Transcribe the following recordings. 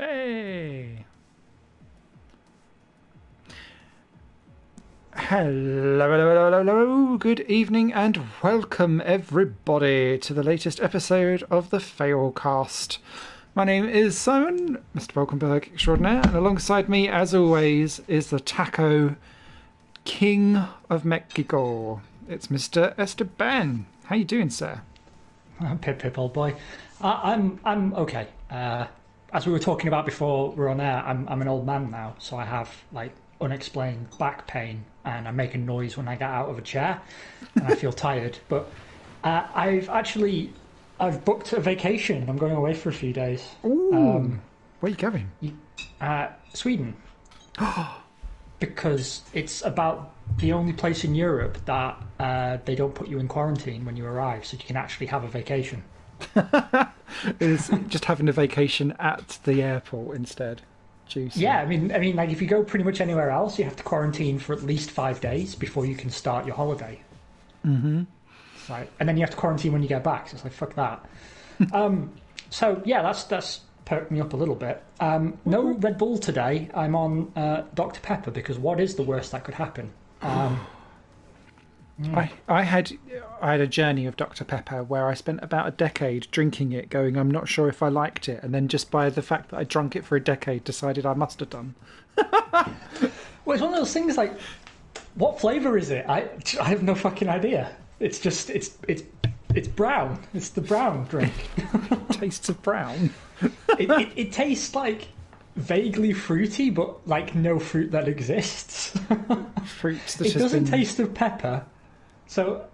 Hey! Hello, hello, hello, hello, hello. Good evening and welcome everybody to the latest episode of the Failcast. My name is Simon, Mr. Valkenberg extraordinaire, and alongside me, as always, is the Taco King of Mexico. It's Mr. Esteban. How you doing, sir? Pip, old boy. I'm okay. As we were talking about before we're on air, I'm an old man now, so I have like unexplained back pain, and I make a noise when I get out of a chair, and I feel tired. But I've booked a vacation. I'm going away for a few days. Ooh, where are you going? Sweden. Because it's about the only place in Europe that they don't put you in quarantine when you arrive, so you can actually have a vacation. Is just having a vacation at the airport instead. Juicy. Yeah, I mean, like if you go pretty much anywhere else, you have to quarantine for at least 5 days before you can start your holiday. Mm-hmm. Right, and then you have to quarantine when you get back. So it's like fuck that. So yeah, that's perked me up a little bit. No Red Bull today. I'm on Dr Pepper because what is the worst that could happen? I had a journey of Dr Pepper where I spent about a decade drinking it, going, I'm not sure if I liked it, and then just by the fact that I drunk it for a decade, decided I must have done. Well, it's one of those things like, what flavour is it? I have no fucking idea. It's just it's brown. It's the brown drink. Tastes of brown. It tastes like vaguely fruity, but like no fruit that exists. Fruits that it doesn't taste of pepper. So,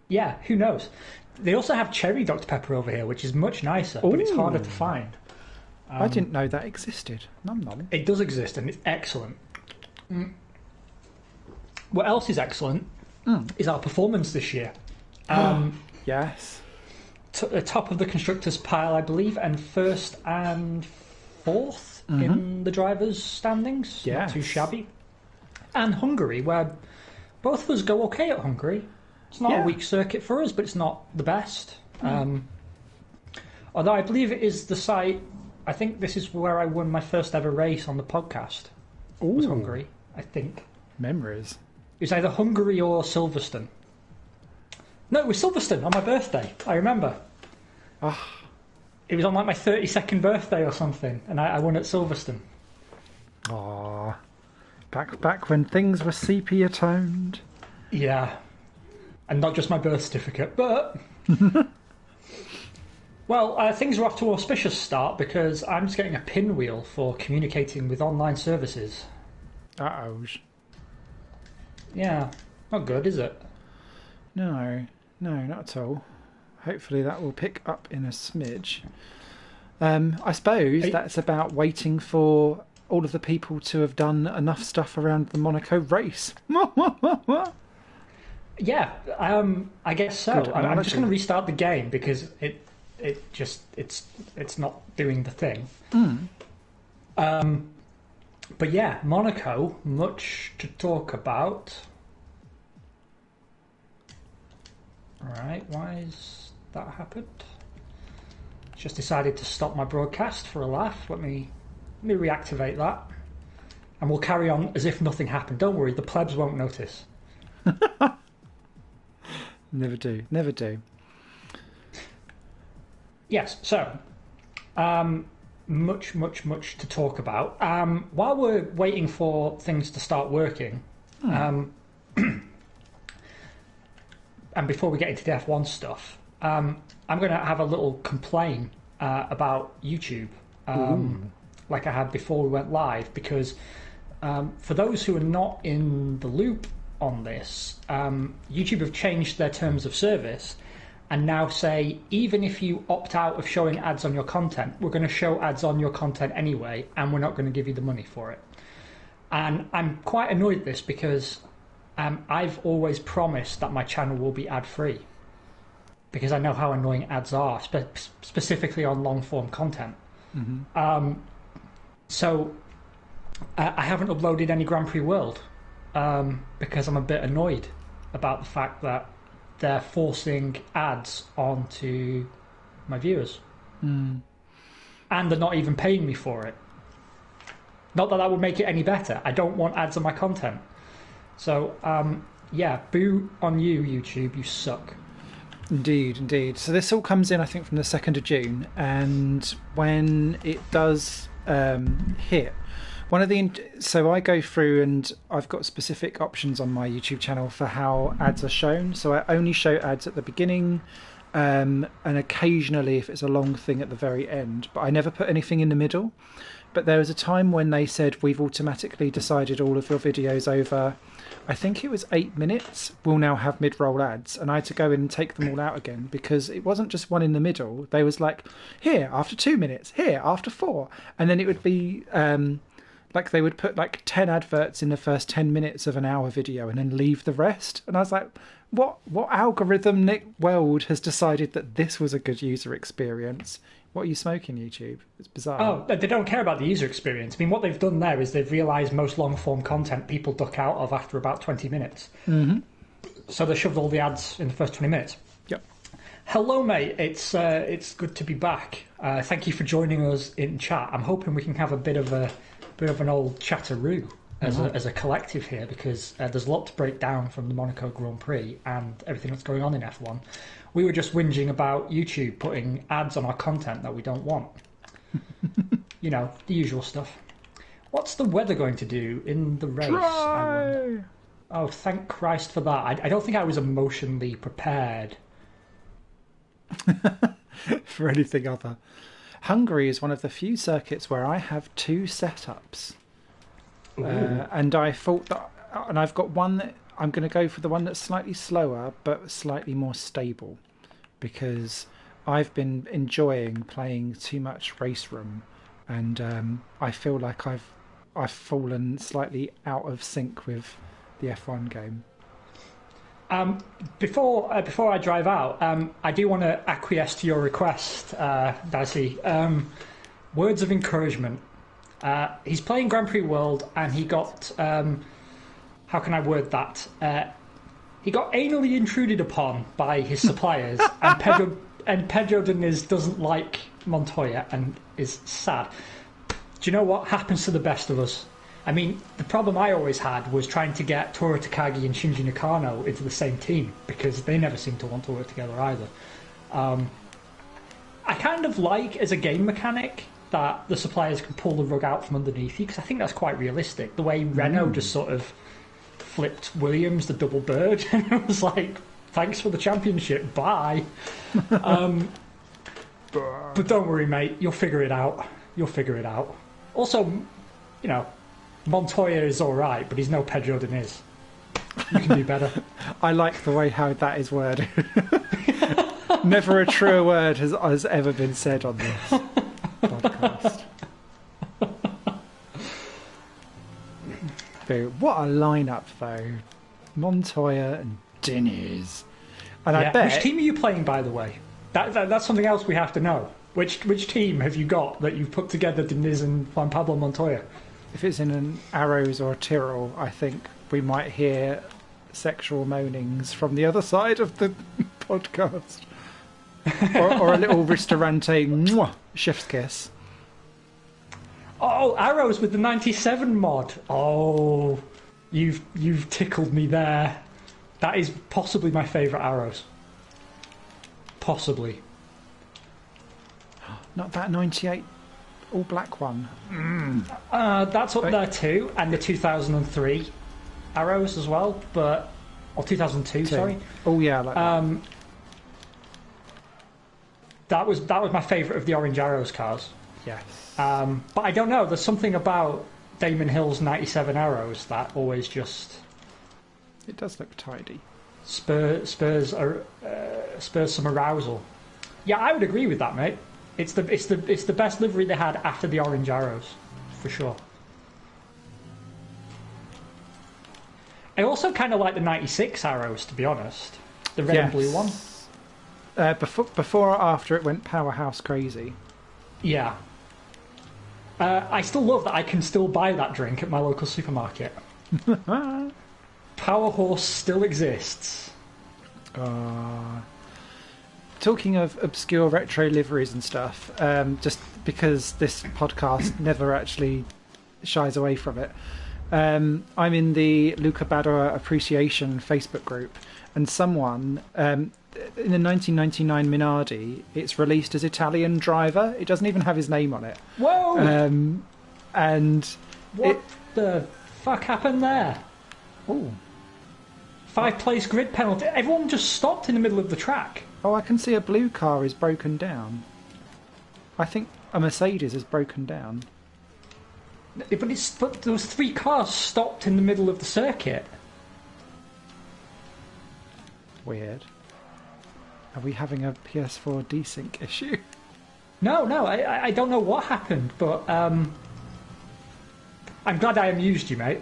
yeah, who knows? They also have cherry Dr Pepper over here, which is much nicer, but it's harder to find. I didn't know that existed. Nom nom. It does exist, and it's excellent. What else is excellent is our performance this year. Yes. Top of the constructors pile, I believe, and first and fourth in the drivers' standings. Yes. Not too shabby. And Hungary, where both of us go okay at Hungary. It's not a weak circuit for us, but it's not the best. Although I believe it is the site, I think this is where I won my first ever race on the podcast. It was Hungary, I think. Memories. It was either Hungary or Silverstone. No, it was Silverstone on my birthday, I remember. It was on like my 32nd birthday or something, and I won at Silverstone. Aww. Back when things were sepia toned. Yeah. And not just my birth certificate, but... Well, things are off to an auspicious start because I'm just getting a pinwheel for communicating with online services. Uh-oh. Yeah. Not good, is it? No, not at all. Hopefully that will pick up in a smidge. I suppose that's about waiting for all of the people to have done enough stuff around the Monaco race. Yeah, I guess so. I'm just going to restart the game because it's not doing the thing. But yeah, Monaco, much to talk about. Alright, why has that happened? Just decided to stop my broadcast for a laugh. Let me reactivate that. And we'll carry on as if nothing happened. Don't worry, the plebs won't notice. Never do. Yes, so much to talk about. While we're waiting for things to start working, and before we get into the F1 stuff, I'm going to have a little complaint about YouTube, like I had before we went live, because for those who are not in the loop on this, YouTube have changed their terms of service and now say, even if you opt out of showing ads on your content, we're going to show ads on your content anyway, and we're not going to give you the money for it. And I'm quite annoyed at this because I've always promised that my channel will be ad-free, because I know how annoying ads are, specifically on long-form content. So I haven't uploaded any Grand Prix World because I'm a bit annoyed about the fact that they're forcing ads onto my viewers. and they're not even paying me for it. Not that would make it any better. I don't want ads on my content. So, yeah, boo on you, YouTube. You suck. Indeed, indeed. So this all comes in, I think, from the 2nd of June, and when it does hit, so I go through and I've got specific options on my YouTube channel for how ads are shown. So I only show ads at the beginning, and occasionally if it's a long thing at the very end, but I never put anything in the middle. But there was a time when they said, we've automatically decided all of your videos over, I think it was 8 minutes, will now have mid-roll ads. And I had to go in and take them all out again, because it wasn't just one in the middle. They was like, here, after 2 minutes, here, after 4. And then it would be, like they would put like 10 adverts in the first 10 minutes of an hour video and then leave the rest. And I was like, what algorithm, Nick Weld, has decided that this was a good user experience? What are you smoking, YouTube? It's bizarre. Oh, they don't care about the user experience. I mean, what they've done there is they've realised most long-form content people duck out of after about 20 minutes. Mm-hmm. So they shoved all the ads in the first 20 minutes. Yep. Hello, mate. It's good to be back. Thank you for joining us in chat. I'm hoping we can have a bit of an old chatteroo as a collective here, because there's a lot to break down from the Monaco Grand Prix and everything that's going on in F1. We were just whinging about YouTube putting ads on our content that we don't want. You know, the usual stuff. What's the weather going to do in the race? Try! Oh, thank Christ for that. I don't think I was emotionally prepared. For anything other. Hungary is one of the few circuits where I have 2 setups. And I thought that, and I've got one that I'm going to go for the one that's slightly slower but slightly more stable, because I've been enjoying playing too much Race Room, and I feel like I've fallen slightly out of sync with the F1 game. Before I drive out, I do want to acquiesce to your request, Dicey. Words of encouragement. He's playing Grand Prix World, and he got... how can I word that? He got anally intruded upon by his suppliers, and Pedro Diniz doesn't like Montoya and is sad. Do you know what happens to the best of us? I mean, the problem I always had was trying to get Toru Takagi and Shinji Nakano into the same team, because they never seem to want to work together either. I kind of like, as a game mechanic, that the suppliers can pull the rug out from underneath you, because I think that's quite realistic. The way Renault just sort of flipped Williams the double bird, and it was like, thanks for the championship, bye. But don't worry, mate, you'll figure it out. You'll figure it out. Also, you know, Montoya is alright, but he's no Pedro Diniz. You can do better. I like the way how that is worded. Never a truer word has ever been said on this podcast. What a lineup, though. Montoya and Diniz. And yeah. I bet... Which team are you playing, by the way? That's something else we have to know. Which team have you got that you've put together Diniz and Juan Pablo Montoya? If it's in an Arrows or a Tyrrell, I think we might hear sexual moanings from the other side of the podcast. or a little restaurante chef's kiss. Oh, Arrows with the 97 mod. Oh, you've tickled me there. That is possibly my favourite Arrows. Possibly. Not that 98 all black one. That's up there too, and the 2003 Arrows as well, or 2002. Sorry. Oh yeah, I like that. That was my favourite of the orange Arrows cars. Yes. But I don't know. There's something about Damon Hill's 97 Arrows that always just... It does look tidy. Spurs some arousal. Yeah, I would agree with that, mate. It's the best livery they had after the orange Arrows, for sure. I also kind of like the 96 Arrows, to be honest. The red and blue one. Before or after it went powerhouse crazy. Yeah. I still love that I can still buy that drink at my local supermarket. Power Horse still exists. talking of obscure retro liveries and stuff, just because this podcast never actually shies away from it, I'm in the Luca Badora Appreciation Facebook group, and someone, in the 1999 Minardi, it's released as Italian Driver. It doesn't even have his name on it. Whoa! And what the fuck happened there? Oh. 5-place grid penalty. Everyone just stopped in the middle of the track. Oh, I can see a blue car is broken down. I think a Mercedes is broken down. But those 3 cars stopped in the middle of the circuit. Weird. Are we having a PS4 desync issue? No, I don't know what happened, but I'm glad I amused you, mate.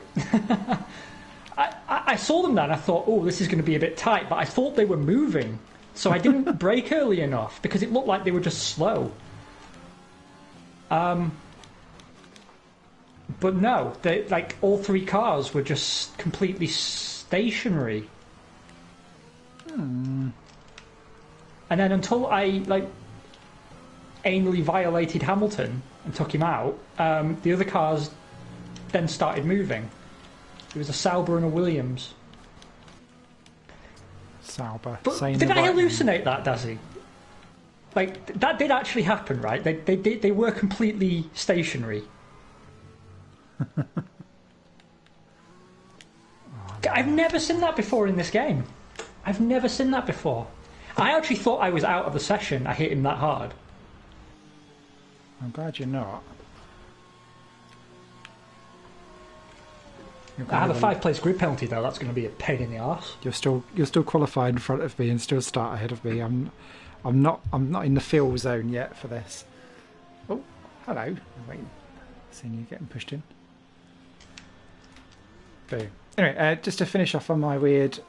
I saw them then, I thought, oh, this is going to be a bit tight, but I thought they were moving, so I didn't brake early enough, because it looked like they were just slow. But no, like all 3 cars were just completely stationary. And then until I anally violated Hamilton and took him out, the other cars then started moving. It was a Sauber and a Williams. Sauber. But did I hallucinate that, Dazzy? Like, that did actually happen, right? They were completely stationary. I've never seen that before in this game. I've never seen that before. I actually thought I was out of the session. I hit him that hard. I'm glad you're not. I have a 5-place grid penalty though. That's going to be a pain in the arse. You're still qualified in front of me and still start ahead of me. I'm not in the fill zone yet for this. Oh, hello. Wait, seeing you getting pushed in. Boom. Anyway, just to finish off on my weird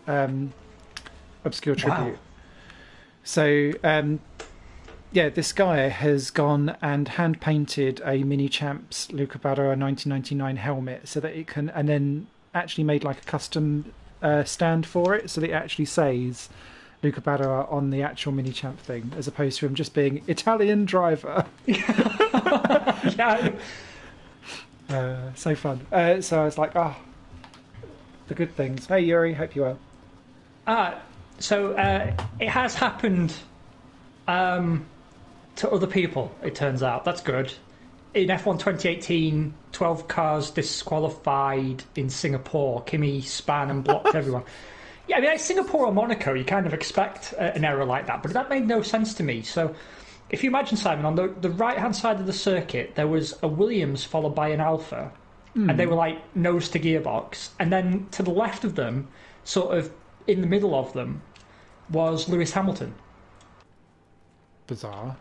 obscure tribute. Wow. So, this guy has gone and hand painted a Mini Champs Luca Badora 1999 helmet so that it can, and then actually made like a custom stand for it, so that it actually says Luca Badora on the actual Mini Champ thing, as opposed to him just being Italian Driver. Yeah. So fun. So I was like, the good things. Hey Yuri, hope you're well. So it has happened to other people, it turns out. That's good. In F1 2018, 12 cars disqualified in Singapore. Kimi span and blocked everyone. Yeah, I mean, like Singapore or Monaco, you kind of expect an error like that, but that made no sense to me. So if you imagine, Simon, on the right-hand side of the circuit, there was a Williams followed by an Alfa, and they were like nose to gearbox. And then to the left of them, sort of in the middle of them, was Lewis Hamilton. Bizarre.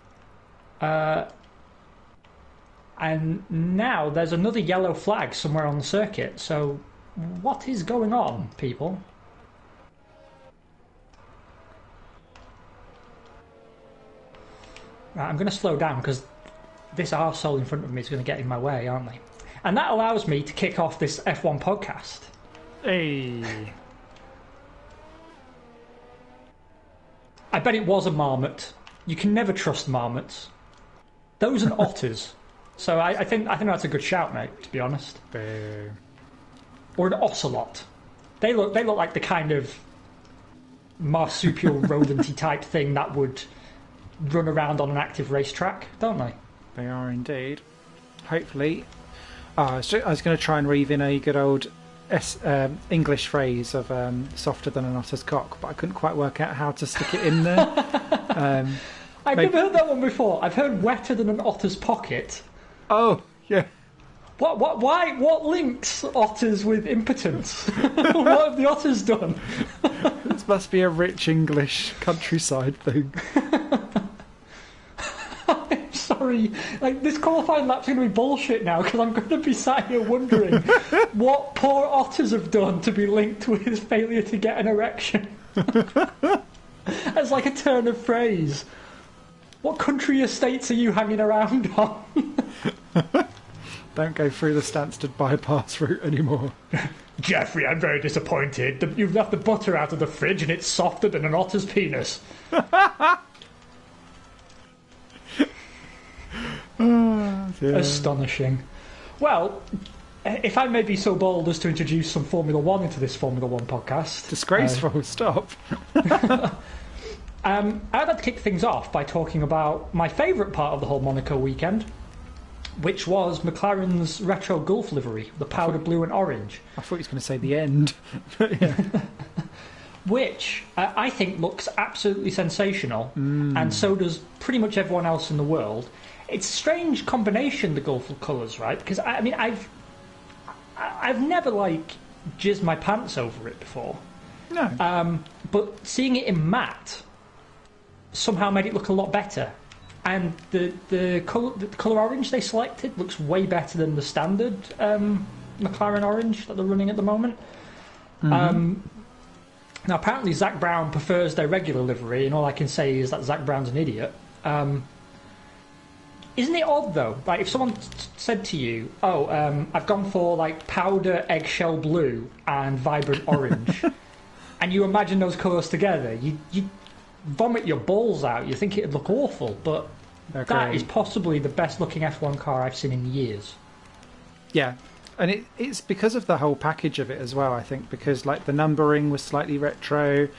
And now there's another yellow flag somewhere on the circuit. So what is going on, people? Right, I'm going to slow down because this arsehole in front of me is going to get in my way, aren't they? And that allows me to kick off this F1 podcast. Hey. I bet it was a marmot. You can never trust marmots. Those are otters. So I think that's a good shout, mate, to be honest. Boo. Or an ocelot. They look like the kind of marsupial rodenty type thing that would run around on an active racetrack, don't they? They are indeed. Hopefully. I was going to try and weave in a good old English phrase of softer than an otter's cock, but I couldn't quite work out how to stick it in there. I've never heard that one before. I've heard wetter than an otter's pocket. Oh, yeah. Why? What links otters with impotence? What have the otters done? This must be a rich English countryside thing. I'm sorry. Like, this qualifying lap's going to be bullshit now because I'm going to be sat here wondering what poor otters have done to be linked with failure to get an erection. As like a turn of phrase. What country estates are you hanging around on? Don't go through the Stansted bypass route anymore. Jeffrey, I'm very disappointed. You've left the butter out of the fridge and it's softer than an otter's penis. Oh, dear. Astonishing. Well, if I may be so bold as to introduce some Formula One into this Formula One podcast. Disgraceful, stop. I'd like to kick things off by talking about my favourite part of the whole Monaco weekend, which was McLaren's retro Gulf livery, the powder blue and orange. I thought he was going to say the end. Which I think looks absolutely sensational, and so does pretty much everyone else in the world. It's a strange combination, the Gulf colours, right? Because I mean, I've never like jizzed my pants over it before. No. But seeing it in matte somehow made it look a lot better. And the colour orange they selected looks way better than the standard McLaren orange that they're running at the moment. Now, apparently Zach Brown prefers their regular livery, and all I can say is that Zach Brown's an idiot. Isn't it odd, though? Like, if someone said to you, I've gone for, like, powder eggshell blue and vibrant orange, and you imagine those colours together, you vomit your balls out. You think it'd look awful, but that is possibly the best-looking F1 car I've seen in years. Yeah. And it's because of the whole package of it as well, I think, because like the numbering was slightly retro.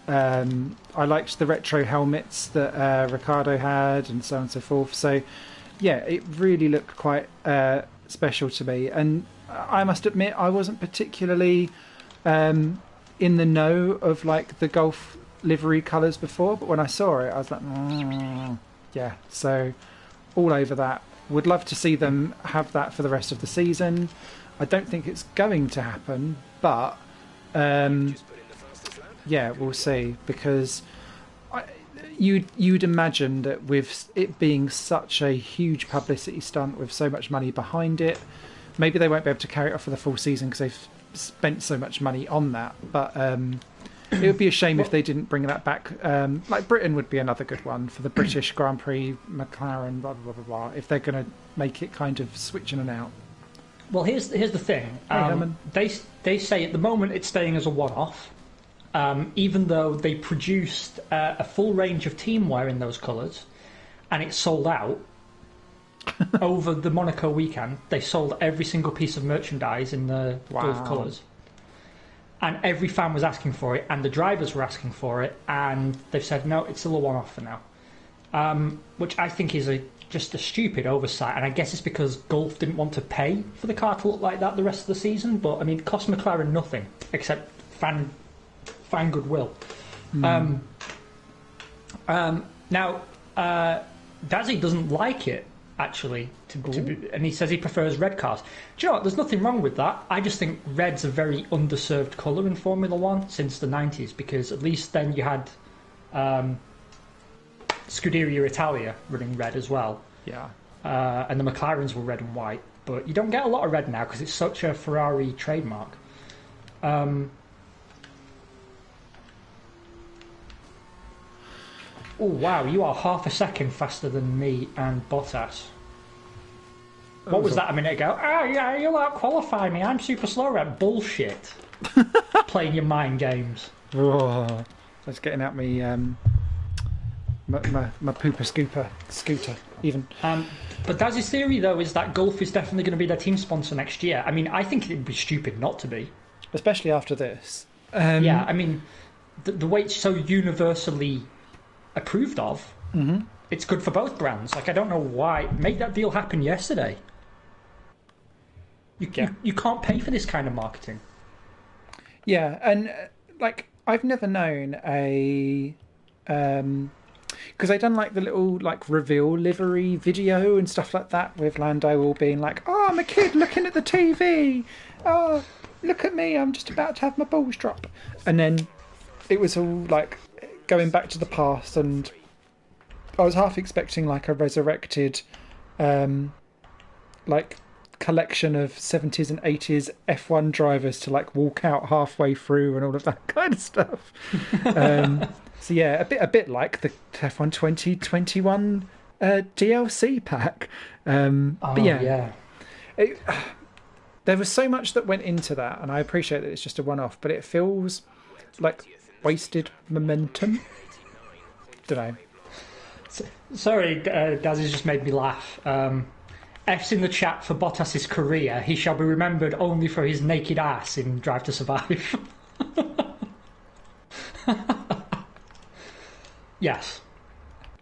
I liked the retro helmets that Ricardo had and so on and so forth. So, yeah, it really looked quite special to me. And I must admit, I wasn't particularly in the know of like the Gulf livery colours before, but when I saw it, I was like, yeah. So, all over that. Would love to see them have that for the rest of the season. I don't think it's going to happen, but yeah, we'll see. Because you'd imagine that with it being such a huge publicity stunt with so much money behind it, maybe they won't be able to carry it off for the full season because they've spent so much money on that. But it would be a shame if they didn't bring that back. Like Britain would be another good one for the British Grand Prix, McLaren, blah, blah, blah, blah, if they're going to make it kind of switch in and out. Well, here's the thing. They say at the moment it's staying as a one-off, even though they produced a full range of teamwear in those colours, and it sold out. Over the Monaco weekend, they sold every single piece of merchandise in the Gulf colours. And every fan was asking for it, and the drivers were asking for it, and they've said, no, it's still a one-off for now. Which I think is just a stupid oversight, and I guess it's because Gulf didn't want to pay for the car to look like that the rest of the season, but, I mean, it cost McLaren nothing, except fan goodwill. Now, Dazzy doesn't like it, actually, and he says he prefers red cars. Do you know what? There's nothing wrong with that. I just think red's a very underserved colour in Formula One since the 90s, because at least then you had Scuderia Italia running red as well. Yeah. And the McLarens were red and white, but you don't get a lot of red now because it's such a Ferrari trademark. Oh wow, you are half a second faster than me and Bottas. What was that a minute ago? Yeah, you'll out-qualify me. I'm super slow at bullshit. Playing your mind games. Oh, that's getting at me. My pooper scooter, even. But Daz's theory, though, is that Gulf is definitely going to be their team sponsor next year. I mean, I think it would be stupid not to be. Especially after this. Yeah, I mean, the way it's so universally approved of, it's good for both brands. Like, I don't know why. Make that deal happen yesterday. You can't pay for this kind of marketing. Yeah, and like I've never known a because I done like the little like reveal livery video and stuff like that with Lando all being like, "Oh, I'm a kid looking at the TV. Oh, look at me! I'm just about to have my balls drop." And then it was all like going back to the past, and I was half expecting like a resurrected, like collection of 70s and 80s F1 drivers to like walk out halfway through and all of that kind of stuff. So yeah, a bit like the F1 2021 DLC pack. But yeah. There was so much that went into that, and I appreciate that it's just a one-off, but it feels like wasted momentum. Don't know. Sorry, Daz has just made me laugh. F's in the chat for Bottas's career. He shall be remembered only for his naked ass in Drive to Survive. Yes.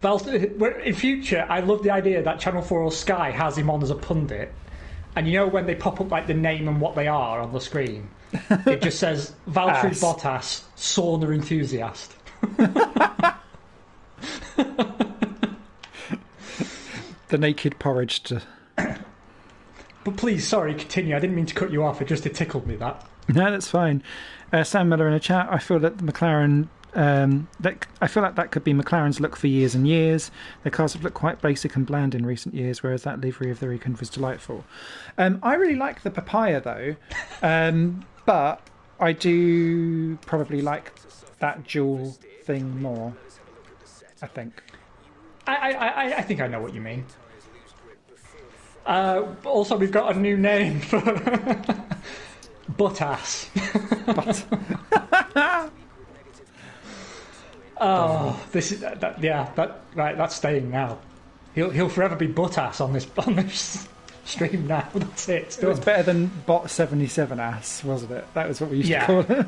In future, I love the idea that Channel 4 or Sky has him on as a pundit. And you know when they pop up like the name and what they are on the screen? It just says Valtteri Bottas, sauna enthusiast. The naked porridge. But please, sorry, continue. I didn't mean to cut you off. It tickled me, that. No, that's fine. Sam Miller in a chat. I feel that the McLaren... I feel like that could be McLaren's look for years and years. Their cars have looked quite basic and bland in recent years, whereas that livery of the Recon was delightful. I really like the papaya, though. But I do probably like that dual thing more, I think. I think I know what you mean. Also, we've got a new name for Buttass. This is right. That's staying now. He'll forever be Buttass on this stream now. That's it. It was better than Bot 77 ass, wasn't it? That was what we used to call it.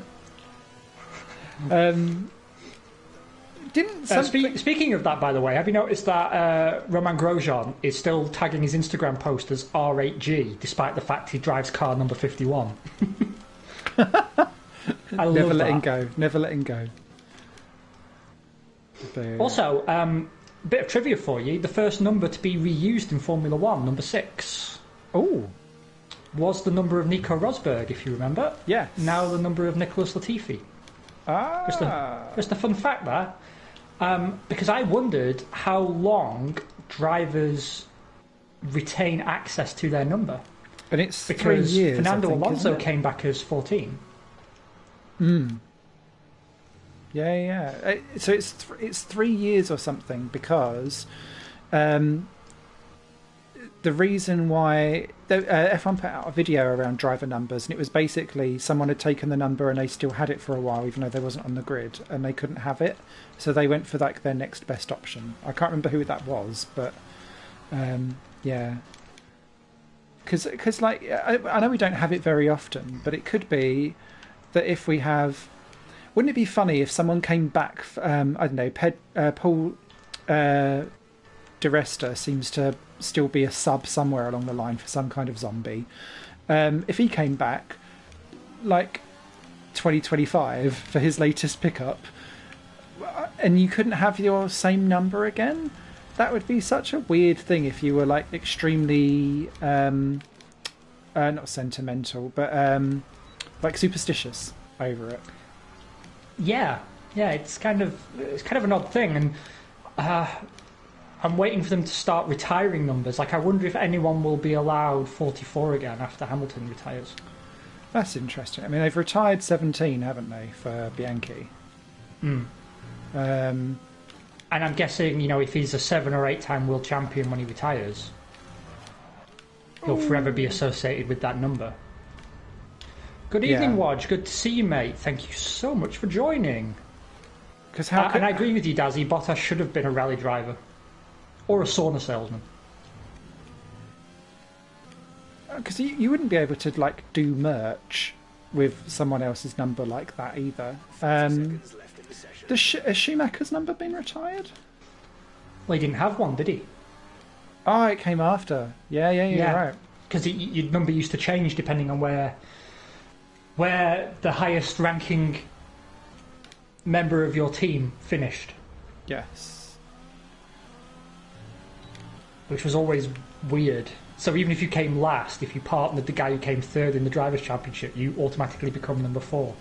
Speaking of that, by the way, have you noticed that Roman Grosjean is still tagging his Instagram post as R8G, despite the fact he drives car number 51? Never let him go. Never let him go. Also, bit of trivia for you: the first number to be reused in Formula One, number 6. Oh, was the number of Nico Rosberg, if you remember. Yes. Now the number of Nicholas Latifi. Just a fun fact there. Because I wondered how long drivers retain access to their number. And it's because 3 years. Fernando Alonso came back as 14. Yeah. So it's 3 years or something because the reason why F1 put out a video around driver numbers, and it was basically someone had taken the number and they still had it for a while, even though they wasn't on the grid, and they couldn't have it, so they went for like their next best option. I can't remember who that was, but yeah, because like I know we don't have it very often, but it could be that if we have, wouldn't it be funny if someone came back? I don't know, Paul DeResta seems to still be a sub somewhere along the line for some kind of zombie. If he came back like 2025 for his latest pickup and you couldn't have your same number again, that would be such a weird thing if you were like extremely not sentimental but like superstitious over it. Yeah, it's kind of an odd thing, and I'm waiting for them to start retiring numbers. Like, I wonder if anyone will be allowed 44 again after Hamilton retires. That's interesting. I mean, they've retired 17, haven't they, for Bianchi? And I'm guessing, if he's a 7 or 8 time world champion when he retires, he'll forever be associated with that number. Good evening, Wodge. Good to see you, mate. Thank you so much for joining. And I agree with you, Dazzy. Bottas should have been a rally driver. Or a sauna salesman. Because you wouldn't be able to like do merch with someone else's number like that either. Has Schumacher's number been retired? Well, he didn't have one, did he? Oh, it came after. Yeah, right. Because your number used to change depending on where the highest ranking member of your team finished. Yes. Which was always weird. So even if you came last, if you partnered the guy who came third in the Drivers' Championship, you automatically become number 4.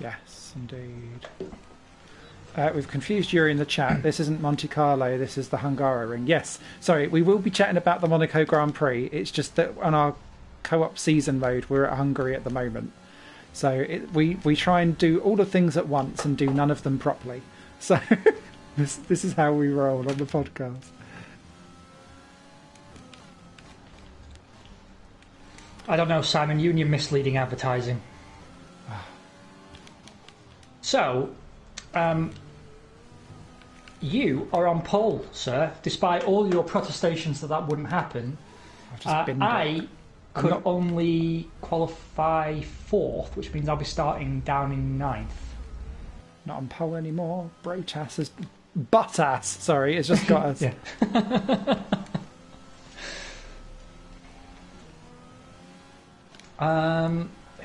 Yes, indeed. We've confused Yuri in the chat. This isn't Monte Carlo, this is the Hungaroring. Yes, sorry, we will be chatting about the Monaco Grand Prix. It's just that on our co-op season mode, we're at Hungary at the moment. So we try and do all the things at once and do none of them properly. So... This is how we roll on the podcast. I don't know, Simon. You and your misleading advertising. So, you are on pole, sir. Despite all your protestations that wouldn't happen, I've just binned it. I could only qualify 4th, which means I'll be starting down in 9th. Not on pole anymore. Brotass has... Buttass, sorry, it's just got us. Yeah.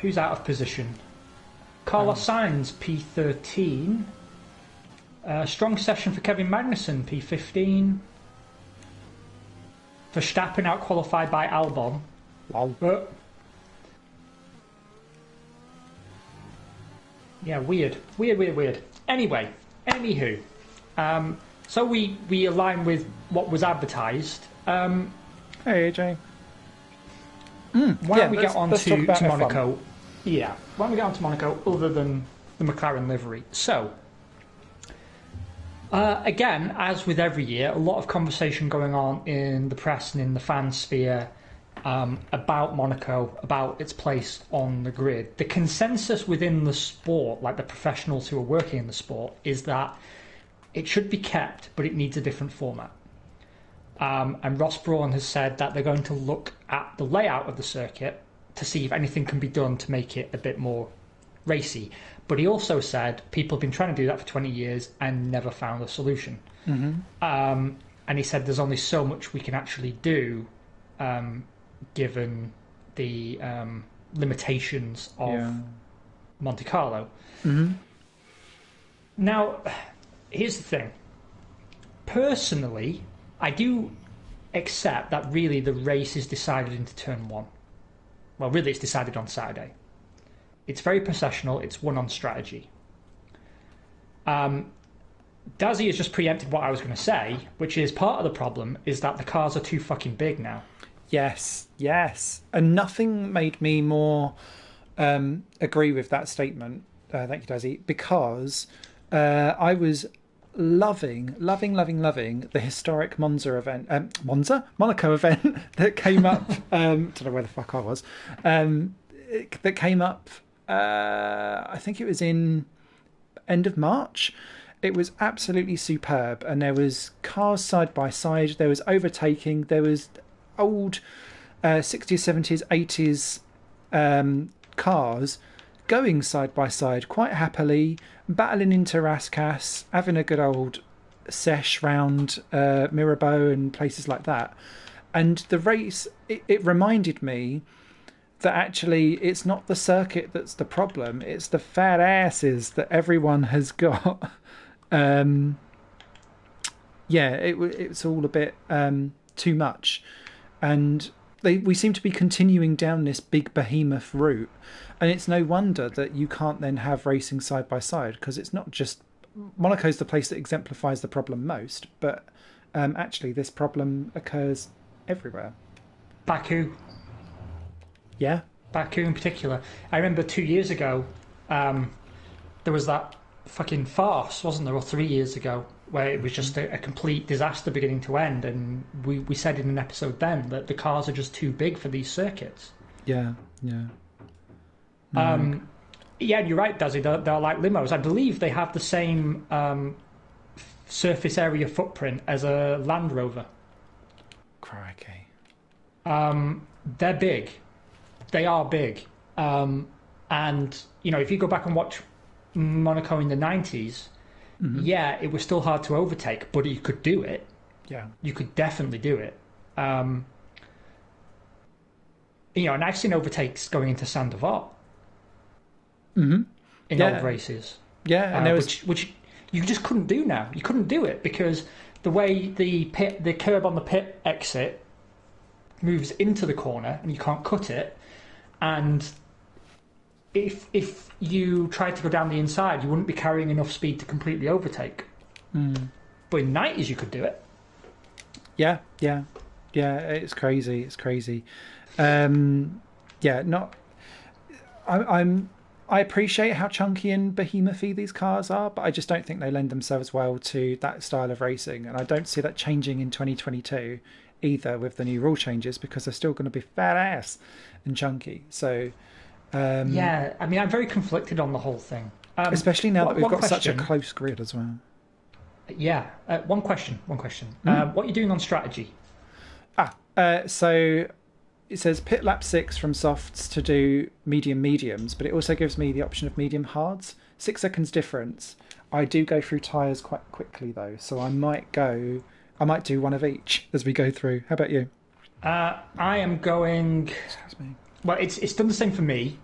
Who's out of position? Carlo Sainz, P13. Strong session for Kevin Magnussen, P15. Verstappen out qualified by Albon. Wow. Yeah, weird. Anyway, anywho. So we align with what was advertised. Hey, AJ. Why don't we get on let's talk to about Monaco? F1. Yeah, why don't we get on to Monaco other than the McLaren livery? So, again, as with every year, a lot of conversation going on in the press and in the fan sphere about Monaco, about its place on the grid. The consensus within the sport, like the professionals who are working in the sport, is that it should be kept, but it needs a different format. And Ross Brawn has said that they're going to look at the layout of the circuit to see if anything can be done to make it a bit more racy. But he also said people have been trying to do that for 20 years and never found a solution. Mm-hmm. And he said there's only so much we can actually do given the limitations of Monte Carlo. Mm-hmm. Now, here's the thing. Personally, I do accept that really the race is decided into turn 1. Well, really it's decided on Saturday. It's very processional. It's won on strategy. Dazzy has just preempted what I was going to say, which is part of the problem is that the cars are too fucking big now. Yes. And nothing made me more agree with that statement. Thank you, Dazzy, because I was loving the historic Monaco event that came up. Don't know where the fuck I was. That came up. I think it was in end of March. It was absolutely superb, and there was cars side by side. There was overtaking. There was old 60s, 70s, 80s cars going side by side quite happily, battling into Rascasse, having a good old sesh round Mirabeau and places like that. And the race, it reminded me that actually it's not the circuit that's the problem, it's the fat asses that everyone has got. It's all a bit too much. And we seem to be continuing down this big behemoth route. And it's no wonder that you can't then have racing side by side, because it's not just... Monaco's the place that exemplifies the problem most, but actually this problem occurs everywhere. Baku. Yeah? Baku in particular. I remember 2 years ago, there was that fucking farce, wasn't there, or 3 years ago, where it was just a complete disaster beginning to end, and we said in an episode then that the cars are just too big for these circuits. Yeah. Yeah, you're right, Dazzy. They're like limos. I believe they have the same surface area footprint as a Land Rover. Crikey. They're big. They are big. And, if you go back and watch Monaco in the 90s, yeah, it was still hard to overtake, but you could do it. Yeah. You could definitely do it. And I've seen overtakes going into Saint-Devote. In old races. Yeah, and there was... which you just couldn't do now. You couldn't do it because the way the curb on the pit exit moves into the corner and you can't cut it, and if you tried to go down the inside, you wouldn't be carrying enough speed to completely overtake. But in 90s, you could do it. Yeah, it's crazy. I appreciate how chunky and behemouthy these cars are, but I just don't think they lend themselves well to that style of racing, and I don't see that changing in 2022 either with the new rule changes, because they're still going to be fat ass and chunky. So I'm very conflicted on the whole thing, especially now that we've got such a close grid as well. Yeah. One question. What are you doing on strategy? So it says pit lap 6 from softs to do mediums, but it also gives me the option of medium hards. 6 seconds difference. I do go through tyres quite quickly though, so I might do one of each as we go through. How about you? I am going. Excuse me. Well, it's done the same for me.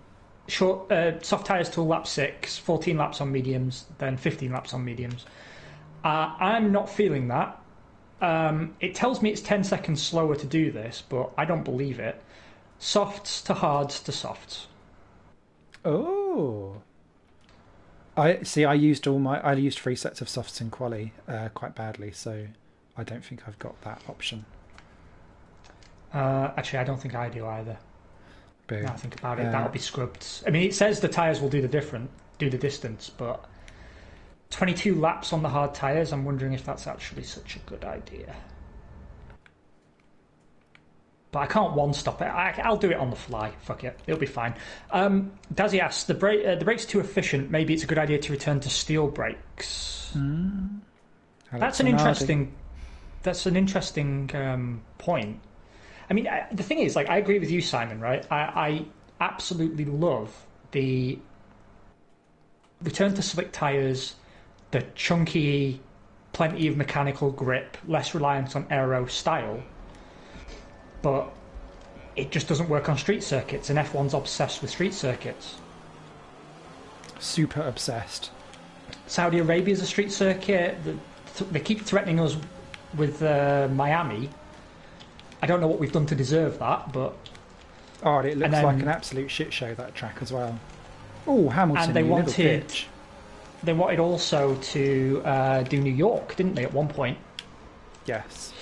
Short, soft tyres till lap 6, 14 laps on mediums, then 15 laps on mediums. I'm not feeling that. It tells me it's 10 seconds slower to do this, but I don't believe it. Softs to hards to softs. Oh. I used 3 sets of softs in quali quite badly, so I don't think I've got that option. Actually, I don't think I do either. Boom. Now I think about it, that'll be scrubbed. I mean, it says the tyres will do the distance, but 22 laps on the hard tyres, I'm wondering if that's actually such a good idea. But I can't one-stop it. I'll do it on the fly. Fuck it. It'll be fine. Dazzy asks, the brakes are too efficient. Maybe it's a good idea to return to steel brakes. That's an interesting point. I mean, the thing is, like, I agree with you, Simon, right? I absolutely love the return to slick tyres, the chunky, plenty of mechanical grip, less reliance on aero style. But it just doesn't work on street circuits, and F1's obsessed with street circuits. Super obsessed. Saudi Arabia's a street circuit. They keep threatening us with Miami. I don't know what we've done to deserve that, but... Oh, it looks like an absolute shit show, that track as well. Oh, Hamilton, and they you little bitch. They wanted also to do New York, didn't they, at one point? Yes.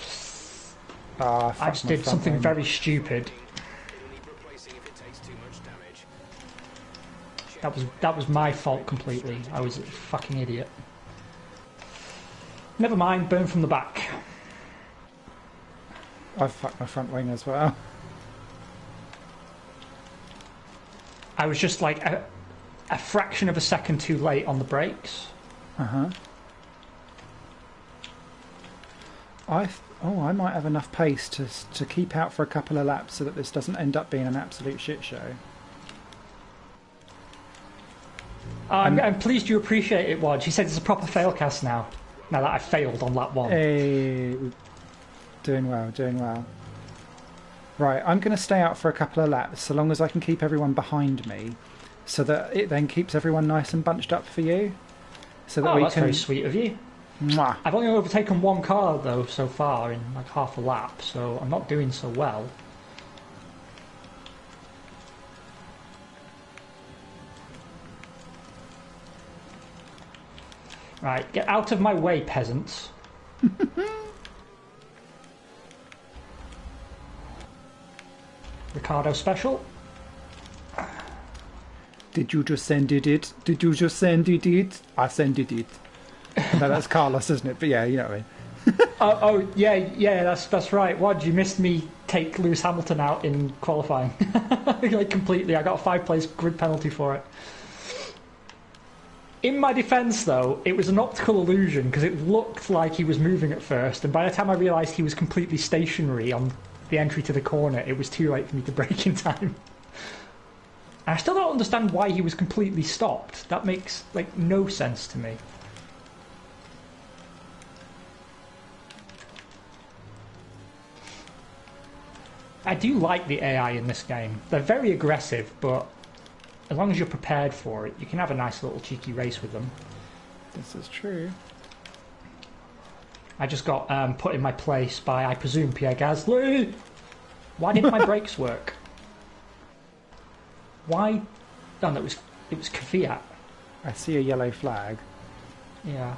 I just did something very stupid. That was my fault completely. I was a fucking idiot. Never mind, burn from the back. I've fucked my front wing as well. I was just like a fraction of a second too late on the brakes. I might have enough pace to keep out for a couple of laps so that this doesn't end up being an absolute shit show. I'm pleased you appreciate it, Wad. She said it's a proper failcast now. Now that I failed on lap 1. Hey, doing well. Right, I'm going to stay out for a couple of laps so long as I can keep everyone behind me, so that it then keeps everyone nice and bunched up for you. So that that's very sweet of you. Mwah. I've only overtaken one car though so far in like half a lap, so I'm not doing so well. Right, get out of my way, peasants. Ricardo special. Did you just send it? Did you just send it? I sended it. No, that's Carlos, isn't it? But yeah, you know what I mean. yeah, that's right. What, you missed me take Lewis Hamilton out in qualifying. Like completely. I got a 5-place grid penalty for it. In my defence, though, it was an optical illusion because it looked like he was moving at first, and by the time I realised he was completely stationary on the entry to the corner, it was too late for me to brake in time. And I still don't understand why he was completely stopped. That makes, like, no sense to me. I do like the AI in this game. They're very aggressive, but as long as you're prepared for it, you can have a nice little cheeky race with them. This is true. I just got put in my place by, I presume, Pierre Gasly. Why didn't my brakes work? Why? No, it was Kvyat. I see a yellow flag. Yeah.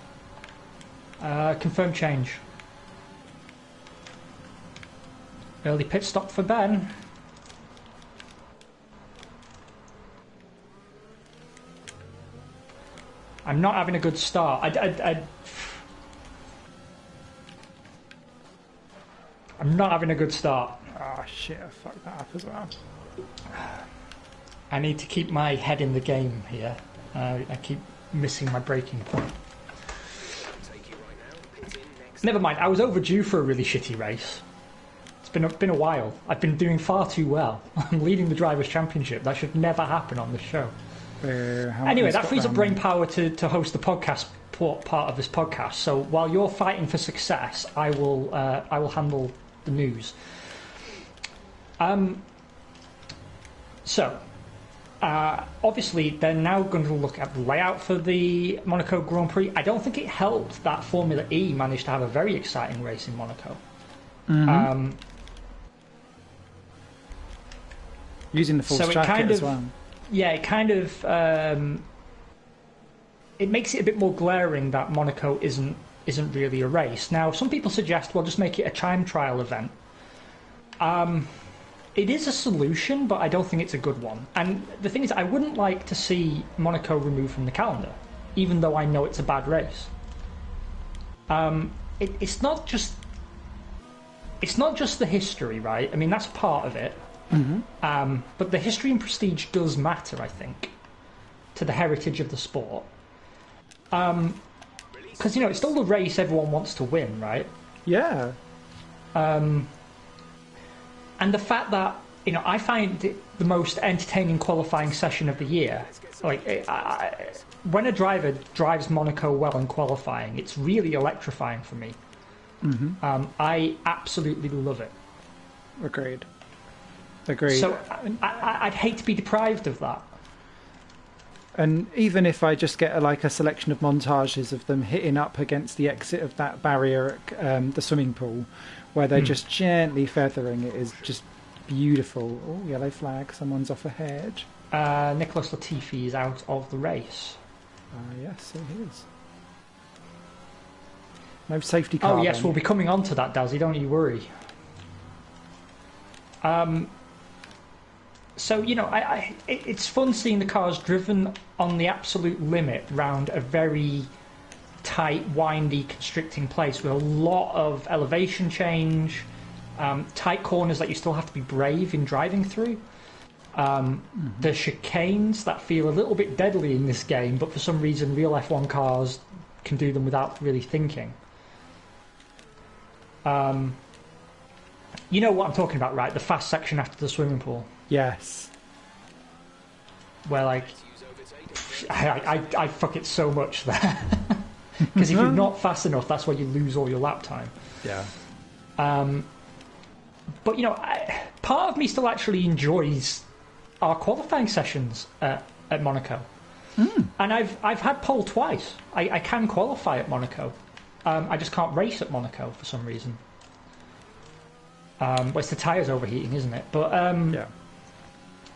Confirm change. Early pit stop for Ben. I'm not having a good start. I'm not having a good start. Oh shit, I fucked that up as well. I need to keep my head in the game here. I keep missing my braking point. Never mind. I was overdue for a really shitty race. It's been a while. I've been doing far too well. I'm leading the Drivers' Championship. That should never happen on this show. Anyway, that frees up brain power to host the podcast part of this podcast. So while you're fighting for success, I will handle the news. Obviously, they're now going to look at the layout for the Monaco Grand Prix. I don't think it helped that Formula E managed to have a very exciting race in Monaco. Mm-hmm. Using the full jacket as well. Yeah, it kind of it makes it a bit more glaring that Monaco isn't really a race. Now, some people suggest, well, just make it a time trial event. It is a solution, but I don't think it's a good one. And the thing is, I wouldn't like to see Monaco removed from the calendar, even though I know it's a bad race. It's not just the history, right? I mean, that's part of it. Mm-hmm. But the history and prestige does matter, I think, to the heritage of the sport. Because, it's still the race everyone wants to win, right? Yeah. And the fact that, I find it the most entertaining qualifying session of the year. Like, when a driver drives Monaco well in qualifying, it's really electrifying for me. Mm-hmm. I absolutely love it. Agreed. So I'd hate to be deprived of that. And even if I just get a selection of montages of them hitting up against the exit of that barrier at the swimming pool, where they're just gently feathering it, is just beautiful. Oh, yellow flag! Someone's off ahead. Nicholas Latifi is out of the race. Yes, it is. No safety car. Oh yes, we'll be coming on to that, Dazzy. Don't you worry. So, it's fun seeing the cars driven on the absolute limit round a very tight, windy, constricting place with a lot of elevation change, tight corners that you still have to be brave in driving through. The chicanes that feel a little bit deadly in this game, but for some reason real F1 cars can do them without really thinking. You know what I'm talking about, right? The fast section after the swimming pool. Yes. Where, I fuck it so much there. Because if you're not fast enough, that's where you lose all your lap time. Yeah. But, part of me still actually enjoys our qualifying sessions at Monaco. And I've had pole twice. I can qualify at Monaco. I just can't race at Monaco for some reason. Well, it's the tyres overheating, isn't it? But, yeah.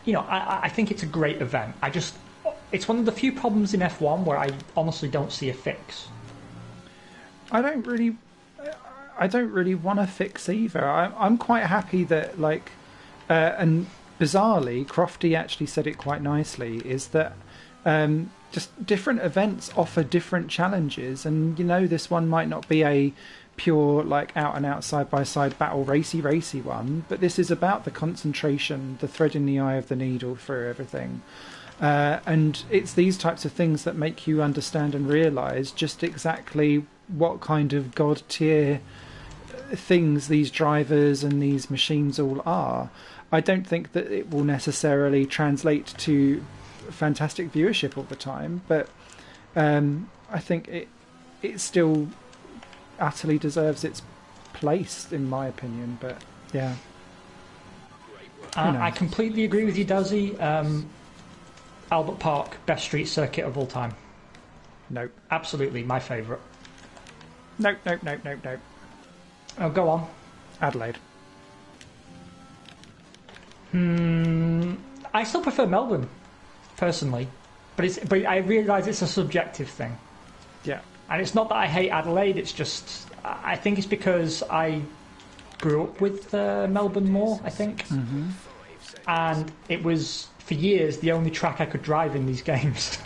I think it's a great event. It's one of the few problems in F1 where I honestly don't see a fix. I don't really want a fix either. I'm quite happy that, and bizarrely, Crofty actually said it quite nicely, is that just different events offer different challenges, and this one might not be a pure out and out side by side battle racy one, but this is about the concentration, the thread in the eye of the needle through everything, and it's these types of things that make you understand and realise just exactly what kind of god tier things these drivers and these machines all are. I don't think that it will necessarily translate to fantastic viewership all the time, but I think it still utterly deserves its place, in my opinion. But yeah, I completely agree with you, Dazzy. Albert Park, best street circuit of all time. Nope. Absolutely my favourite. Nope. Oh, go on. Adelaide. I still prefer Melbourne, personally, but I realise it's a subjective thing. Yeah. And it's not that I hate Adelaide, it's just, I think it's because I grew up with Melbourne more, I think. Mm-hmm. And it was, for years, the only track I could drive in these games.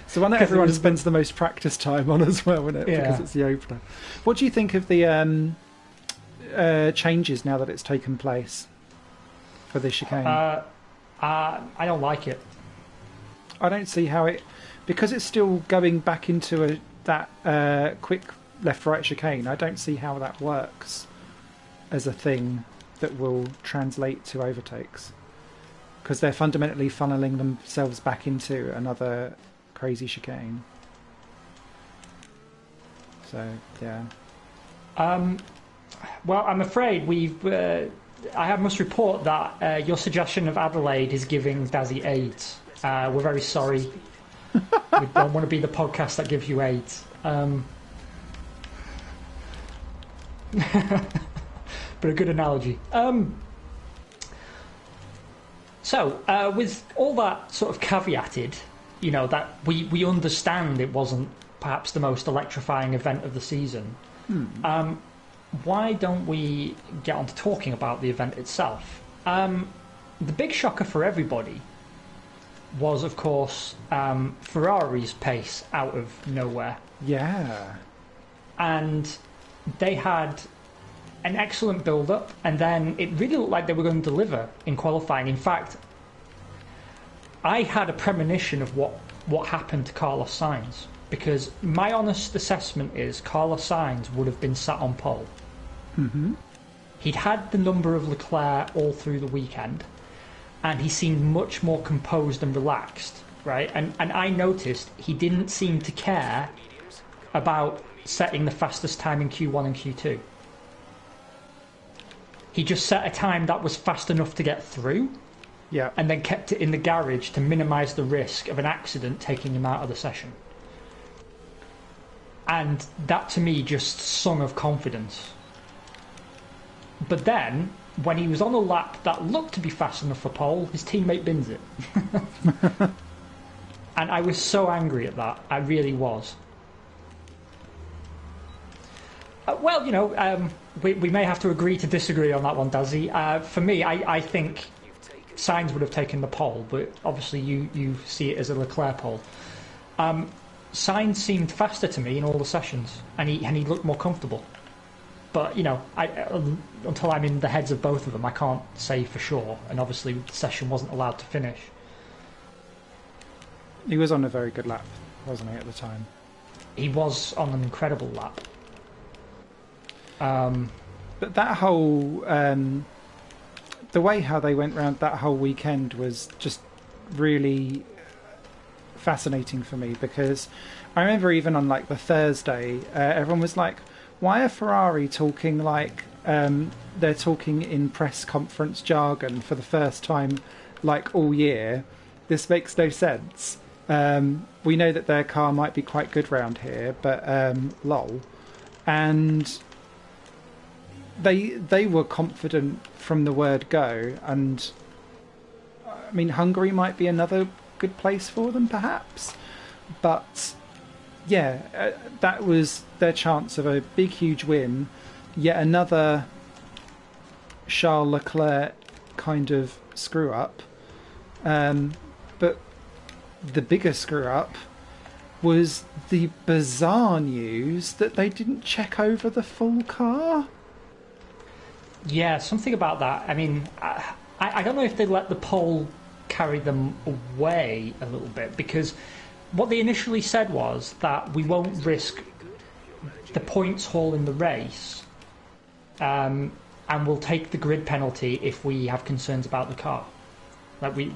It's the one that everyone spends the most practice time on as well, isn't it? Yeah. Because it's the opener. What do you think of the changes now that it's taken place for the chicane? I don't like it. I don't see how it... Because it's still going back into that quick left-right chicane. I don't see how that works as a thing that will translate to overtakes, because they're fundamentally funneling themselves back into another crazy chicane. So, yeah. Well, I'm afraid I must report that your suggestion of Adelaide is giving Dazzy AIDS. We're very sorry. We don't want to be the podcast that gives you AIDS. But a good analogy. So, with all that sort of caveated, that we understand it wasn't perhaps the most electrifying event of the season, why don't we get on to talking about the event itself? The big shocker for everybody was, of course, Ferrari's pace out of nowhere. Yeah. And they had an excellent build-up, and then it really looked like they were going to deliver in qualifying. In fact, I had a premonition of what happened to Carlos Sainz, because my honest assessment is Carlos Sainz would have been sat on pole. Mm-hmm. He'd had the number of Leclerc all through the weekend, and he seemed much more composed and relaxed, right? And I noticed he didn't seem to care about setting the fastest time in Q1 and Q2. He just set a time that was fast enough to get through, yeah, and then kept it in the garage to minimise the risk of an accident taking him out of the session. And that, to me, just sung of confidence. But then, when he was on a lap that looked to be fast enough for pole, his teammate bins it. And I was so angry at that. I really was. Well, we may have to agree to disagree on that one, Dazzy. For me, I think Sainz would have taken the pole, but obviously you see it as a Leclerc pole. Sainz seemed faster to me in all the sessions, and he looked more comfortable. But, until I'm in the heads of both of them, I can't say for sure. And obviously the session wasn't allowed to finish. He was on a very good lap, wasn't he, at the time? He was on an incredible lap. But that whole... the way how they went round that whole weekend was just really fascinating for me, because I remember even on like the Thursday, everyone was like, why are Ferrari talking like they're talking in press conference jargon for the first time like all year? This makes no sense. We know that their car might be quite good round here, but lol. And they were confident from the word go, and I mean Hungary might be another good place for them perhaps, but yeah, that was their chance of a big huge win, yet another Charles Leclerc kind of screw up, but the bigger screw up was the bizarre news that they didn't check over the full car. Yeah, something about that. I mean, I don't know if they let the pole carry them away a little bit, because what they initially said was that we won't risk the points haul in the race, and we'll take the grid penalty if we have concerns about the car. We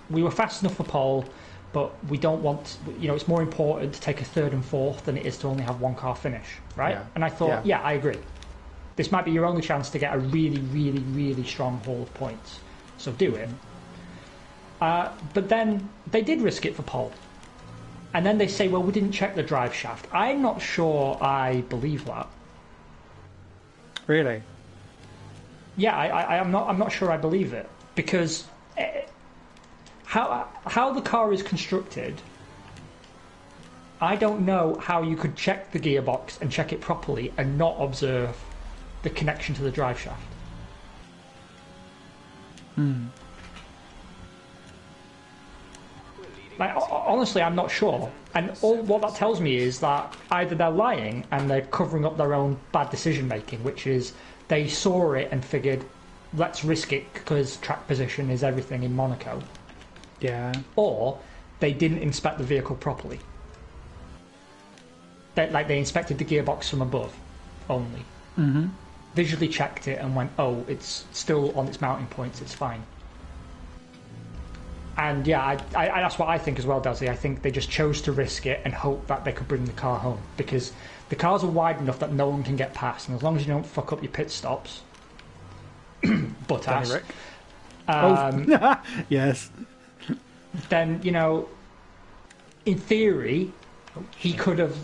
were fast enough for pole, but we don't want, it's more important to take a third and fourth than it is to only have one car finish, right? Yeah. And I thought, yeah, I agree. This might be your only chance to get a really, really, really strong haul of points, so do it. But then they did risk it for pole. And then they say, well, we didn't check the drive shaft. I'm not sure I believe that. Really? Yeah, I'm not sure I believe it, because how the car is constructed, I don't know how you could check the gearbox and check it properly and not observe the connection to the drive shaft. Honestly, I'm not sure. And what that tells me is that either they're lying and they're covering up their own bad decision making, which is they saw it and figured, let's risk it because track position is everything in Monaco. Yeah. Or they didn't inspect the vehicle properly. They inspected the gearbox from above only. Mm-hmm. Visually checked it and went, oh, it's still on its mounting points, it's fine. And yeah, I that's what I think as well, Dazzy. I think they just chose to risk it and hope that they could bring the car home, because the cars are wide enough that no one can get past, and as long as you don't fuck up your pit stops, butt ass, yes, then, you know, in theory, he could have,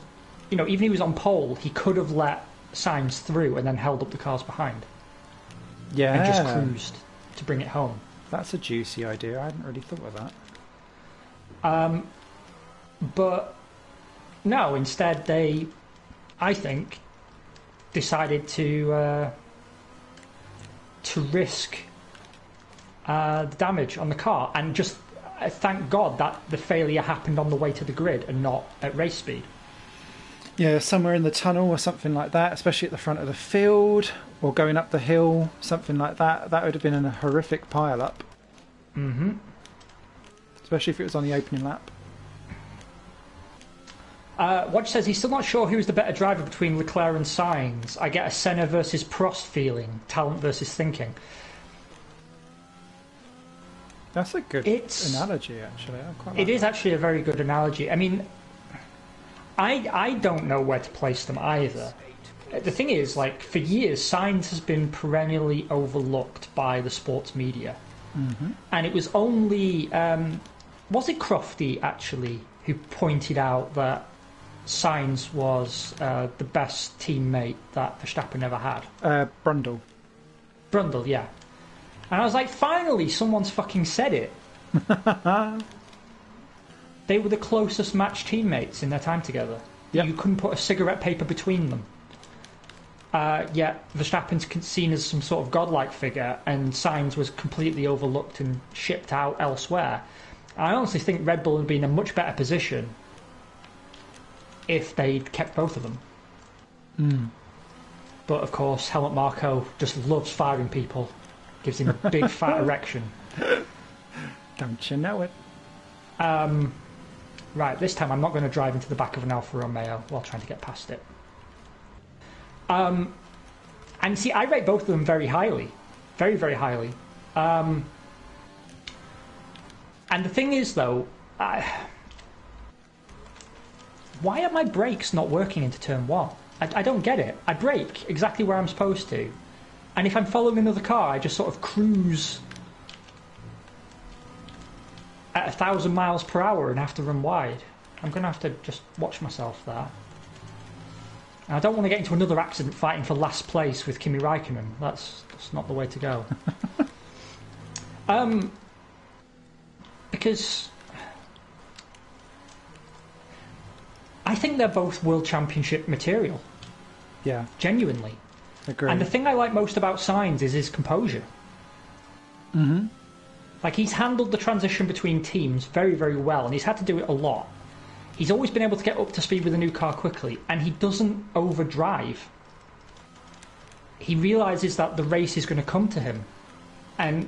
you know, even if he was on pole, he could have let Sainz through and then held up the cars behind. Yeah. And just cruised to bring it home. That's a juicy idea. I hadn't really thought of that. But no, instead they, I think, decided to risk the damage on the car, and just thank God that the failure happened on the way to the grid and not at race speed. Yeah, somewhere in the tunnel or something like that, especially at the front of the field, or going up the hill, something like that. That would have been a horrific pile-up. Mm-hmm. Especially if it was on the opening lap. Watch says he's still not sure who's the better driver between Leclerc and Sainz. I get a Senna versus Prost feeling, talent versus thinking. That's a good analogy, actually. I quite like it is that. Actually a very good analogy. I mean, I don't know where to place them either. The thing is, like, for years, Sainz has been perennially overlooked by the sports media. Mm-hmm. And it was only, was it Crofty, actually, who pointed out that Sainz was the best teammate that Verstappen ever had? Brundle. Brundle, yeah. And I was like, finally, someone's fucking said it. They were the closest match teammates in their time together. Yep. You couldn't put a cigarette paper between them. Yet Verstappen's seen as some sort of godlike figure, and Sainz was completely overlooked and shipped out elsewhere. I honestly think Red Bull would be in a much better position if they'd kept both of them. Mm. But of course, Helmut Marko just loves firing people. Gives him a big fat erection. Don't you know it? Right, this time I'm not going to drive into the back of an Alfa Romeo while trying to get past it. And see, I rate both of them very highly. Very, very highly. And the thing is, though, why are my brakes not working into turn one? I don't get it. I brake exactly where I'm supposed to. And if I'm following another car, I just sort of cruise at 1,000 miles per hour and have to run wide. I'm going to have to just watch myself there. And I don't want to get into another accident fighting for last place with Kimi Raikkonen. That's not the way to go. Because I think they're both World Championship material. Yeah. Genuinely. Agree. And the thing I like most about Sainz is his composure. Mm-hmm. Like, he's handled the transition between teams very, very well, and he's had to do it a lot. He's always been able to get up to speed with a new car quickly, and he doesn't overdrive. He realises that the race is going to come to him, and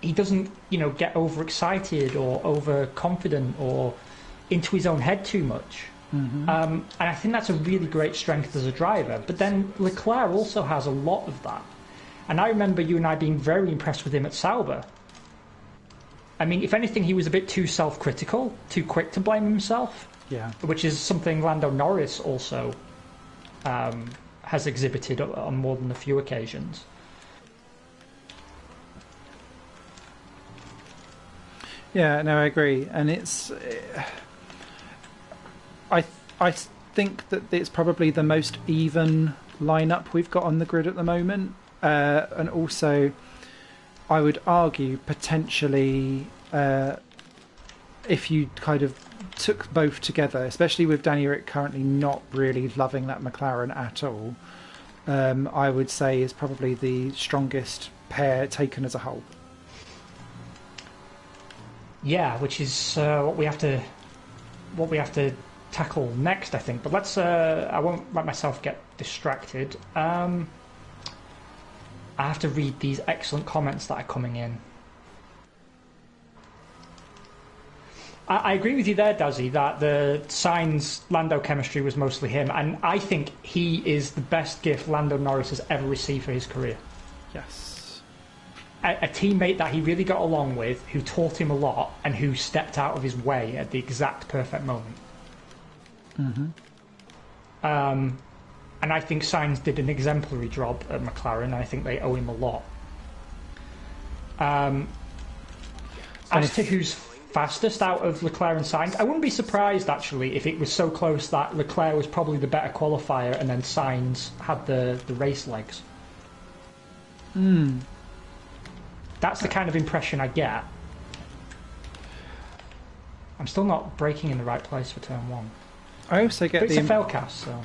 he doesn't, get overexcited or overconfident or into his own head too much. Mm-hmm. And I think that's a really great strength as a driver. But then Leclerc also has a lot of that. And I remember you and I being very impressed with him at Sauber. I mean, if anything, he was a bit too self-critical, too quick to blame himself. Yeah. Which is something Lando Norris also has exhibited on more than a few occasions. Yeah, no, I agree. And it's... I think that it's probably the most even lineup we've got on the grid at the moment. And also, I would argue, potentially, if you kind of took both together, especially with Danny Rick currently not really loving that McLaren at all, I would say is probably the strongest pair taken as a whole. Yeah, which is what we have to tackle next, I think. But let's I won't let myself get distracted. I have to read these excellent comments that are coming in. I agree with you there, Dazzy, that the Sainz-Lando chemistry was mostly him, and I think he is the best gift Lando Norris has ever received for his career. Yes. A teammate that he really got along with, who taught him a lot, and who stepped out of his way at the exact perfect moment. Mm-hmm. And I think Sainz did an exemplary job at McLaren, and I think they owe him a lot. As to who's fastest out of Leclerc and Sainz, I wouldn't be surprised actually if it was so close that Leclerc was probably the better qualifier and then Sainz had the race legs. That's the kind of impression I get. I'm still not braking in the right place for turn one. I also get but it's a failcast, so.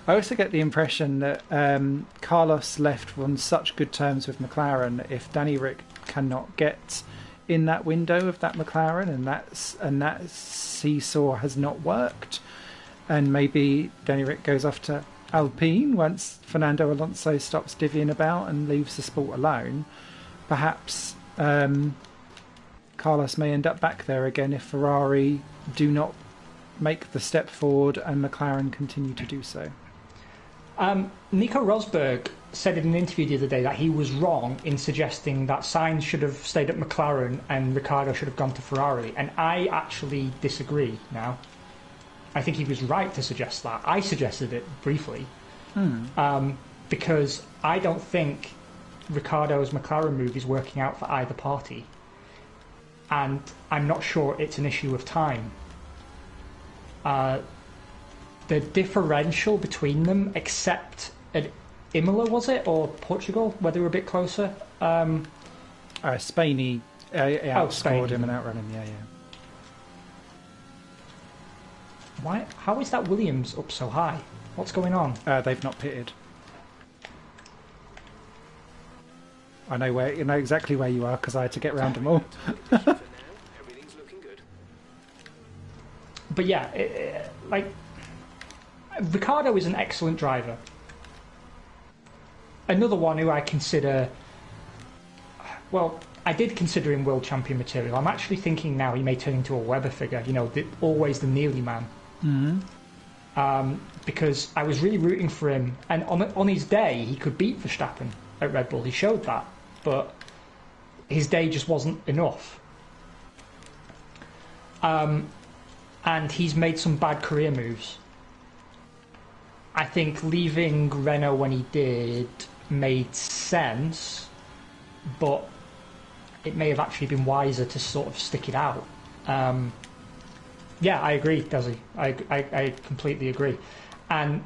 I also get the impression that Carlos left on such good terms with McLaren. If Danny Rick cannot get in that window of that McLaren, and that seesaw has not worked, and maybe Danny Rick goes off to Alpine once Fernando Alonso stops divvying about and leaves the sport alone, perhaps Carlos may end up back there again if Ferrari do not make the step forward and McLaren continue to do so. Nico Rosberg said in an interview the other day that he was wrong in suggesting that Sainz should have stayed at McLaren and Ricciardo should have gone to Ferrari, and I actually disagree now. I think he was right to suggest that. I suggested it briefly because I don't think Ricciardo's McLaren move is working out for either party, and I'm not sure it's an issue of time. The differential between them, except at Imola, was it, or Portugal, where they were a bit closer? Spain, he outscored Spain. him and outrun him, yeah. Why? How is that Williams up so high? What's going on? They've not pitted. I know exactly where you are because I had to get round them all. But yeah, Ricciardo is an excellent driver. Another one who I consider, well, I did consider him world champion material. I'm actually thinking now he may turn into a Webber figure, always the nearly man. Because I was really rooting for him, and on his day he could beat Verstappen at Red Bull. He showed that, but his day just wasn't enough. And he's made some bad career moves. I think leaving Renault when he did made sense, but it may have actually been wiser to sort of stick it out. Yeah, I agree, Desi. I completely agree. And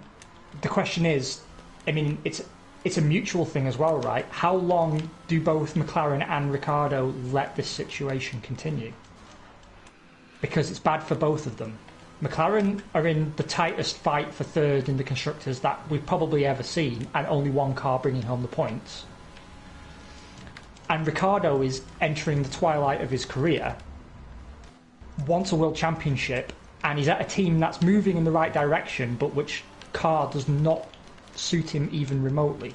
the question is, I mean, it's a mutual thing as well, right? How long do both McLaren and Ricciardo let this situation continue? Because it's bad for both of them. McLaren are in the tightest fight for third in the constructors that we've probably ever seen, and only one car bringing home the points. And Ricciardo is entering the twilight of his career, wants a world championship, and he's at a team that's moving in the right direction, but which car does not suit him even remotely.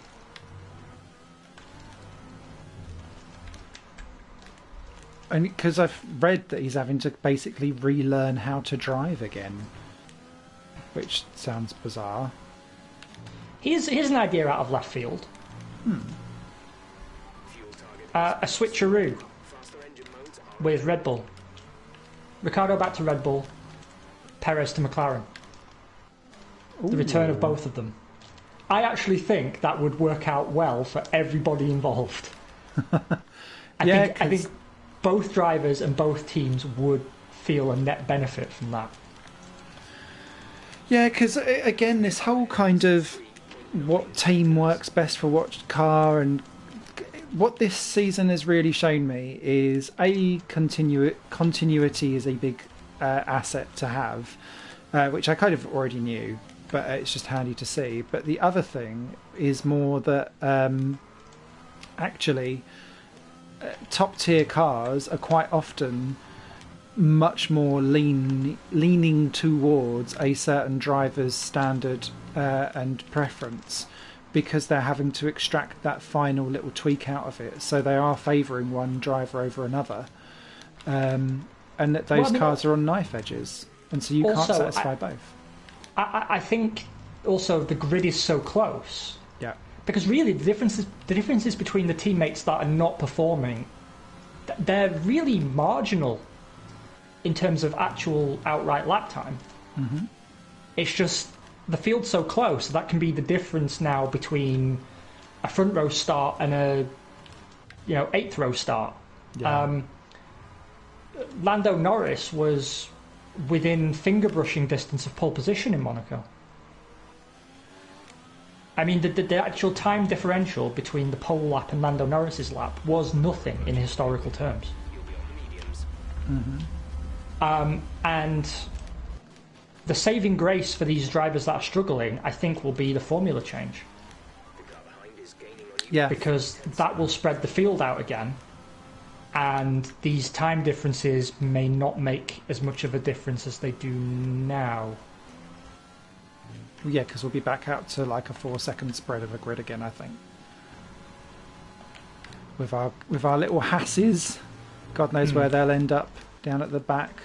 And because I've read that he's having to basically relearn how to drive again, which sounds bizarre. Here's an idea out of left field. A switcheroo with Red Bull. Ricciardo back to Red Bull, Perez to McLaren. The return of both of them. I actually think that would work out well for everybody involved. I think both drivers and both teams would feel a net benefit from that. Yeah, because again, this whole kind of what team works best for what car, and what this season has really shown me is continuity is a big asset to have, which I kind of already knew, but it's just handy to see. But the other thing is more that actually top tier cars are quite often much more leaning towards a certain driver's standard and preference, because they're having to extract that final little tweak out of it. So they are favouring one driver over another. And and that those cars are on knife edges, and so you can't satisfy both. I think also the grid is so close. Yeah. Because really, the differences between the teammates that are not performing, they're really marginal in terms of actual outright lap time. Mm-hmm. It's just the field's so close that can be the difference now between a front row start and a 8th row start. Yeah. Lando Norris was within finger brushing distance of pole position in Monaco. I mean, the actual time differential between the pole lap and Lando Norris's lap was nothing in historical terms. Mm-hmm. And the saving grace for these drivers that are struggling, I think, will be the formula change. Yeah. Because that will spread the field out again, and these time differences may not make as much of a difference as they do now. Yeah, because we'll be back out to like a 4-second spread of a grid again, I think. With our little Hasses, God knows where they'll end up down at the back.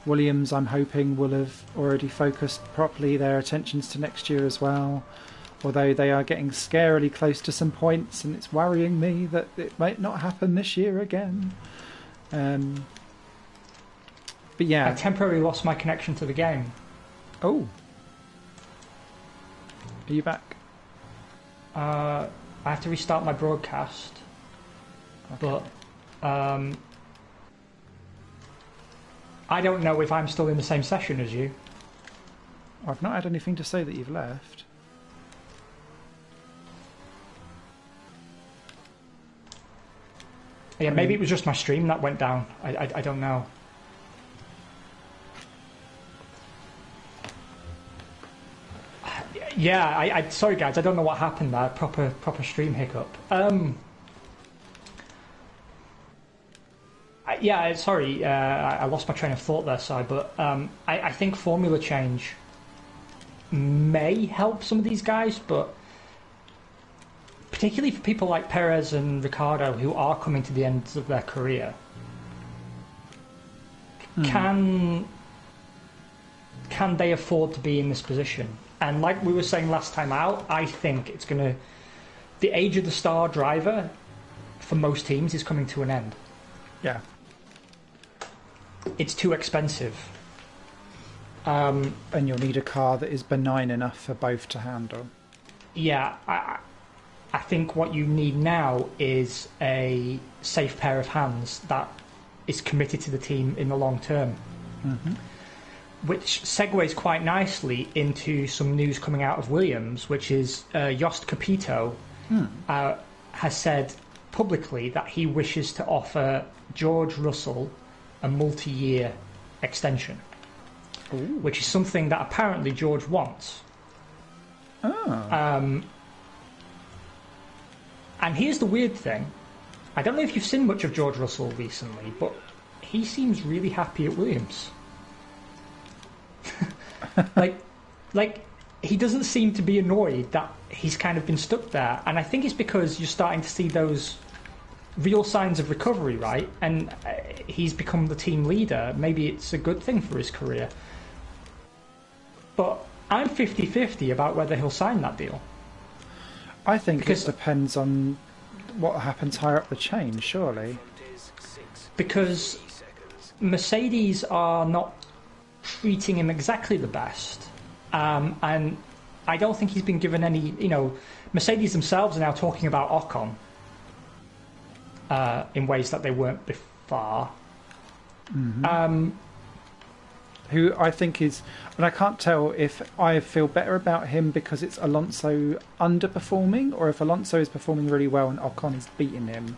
Williams, I'm hoping, will have already focused properly their attentions to next year as well. Although they are getting scarily close to some points, and it's worrying me that it might not happen this year again. But yeah. I temporarily lost my connection to the game. Oh. Are you back? I have to restart my broadcast. Okay. But I don't know if I'm still in the same session as you. I've not had anything to say that you've left. Yeah, maybe it was just my stream that went down. I don't know. Yeah, I sorry guys, I don't know what happened there. Proper stream hiccup. Sorry, I lost my train of thought there, Si, but I think formula change may help some of these guys, but particularly for people like Perez and Ricciardo who are coming to the ends of their career, can they afford to be in this position? And like we were saying last time out, I think it's going to... The age of the star driver for most teams is coming to an end. Yeah. It's too expensive. And you'll need a car that is benign enough for both to handle. Yeah, I think what you need now is a safe pair of hands that is committed to the team in the long term. Mm-hmm. Which segues quite nicely into some news coming out of Williams, which is Jost Capito has said publicly that he wishes to offer George Russell a multi-year extension. Ooh. Which is something that apparently George wants. Oh. And here's the weird thing. I don't know if you've seen much of George Russell recently, but he seems really happy at Williams. like he doesn't seem to be annoyed that he's kind of been stuck there, and I think it's because you're starting to see those real signs of recovery, right? And he's become the team leader. Maybe it's a good thing for his career, but I'm 50-50 about whether he'll sign that deal. I think it depends on what happens higher up the chain, surely. Because Mercedes are not treating him exactly the best, and I don't think he's been given any. Mercedes themselves are now talking about Ocon in ways that they weren't before. Mm-hmm. Who I think is, and I can't tell if I feel better about him because it's Alonso underperforming, or if Alonso is performing really well and Ocon is beating him.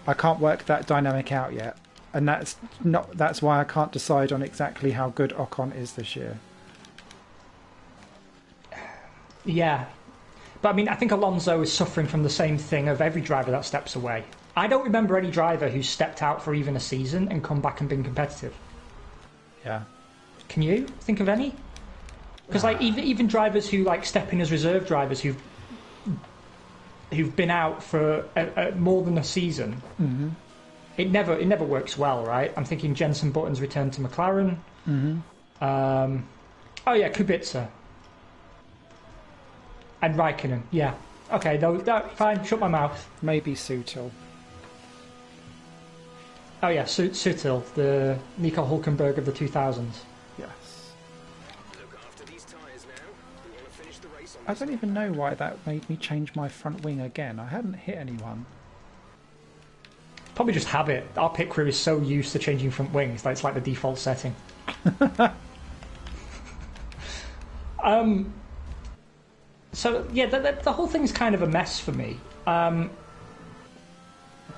I can't work that dynamic out yet. And that's why I can't decide on exactly how good Ocon is this year. Yeah. But I mean, I think Alonso is suffering from the same thing of every driver that steps away. I don't remember any driver who's stepped out for even a season and come back and been competitive. Yeah. Can you think of any? Because even drivers who step in as reserve drivers who've been out for more than a season, it never works well, right? I'm thinking Jenson Button's return to McLaren. Mm-hmm. Oh yeah, Kubica and Raikkonen. Yeah, okay, fine. Shut my mouth. Maybe Sutil. Oh yeah, Sutil, the Nico Hulkenberg of the 2000s. Yes. I don't even know why that made me change my front wing again. I hadn't hit anyone. Probably just habit. Our pit crew is so used to changing front wings that it's like the default setting. So yeah, the whole thing's kind of a mess for me,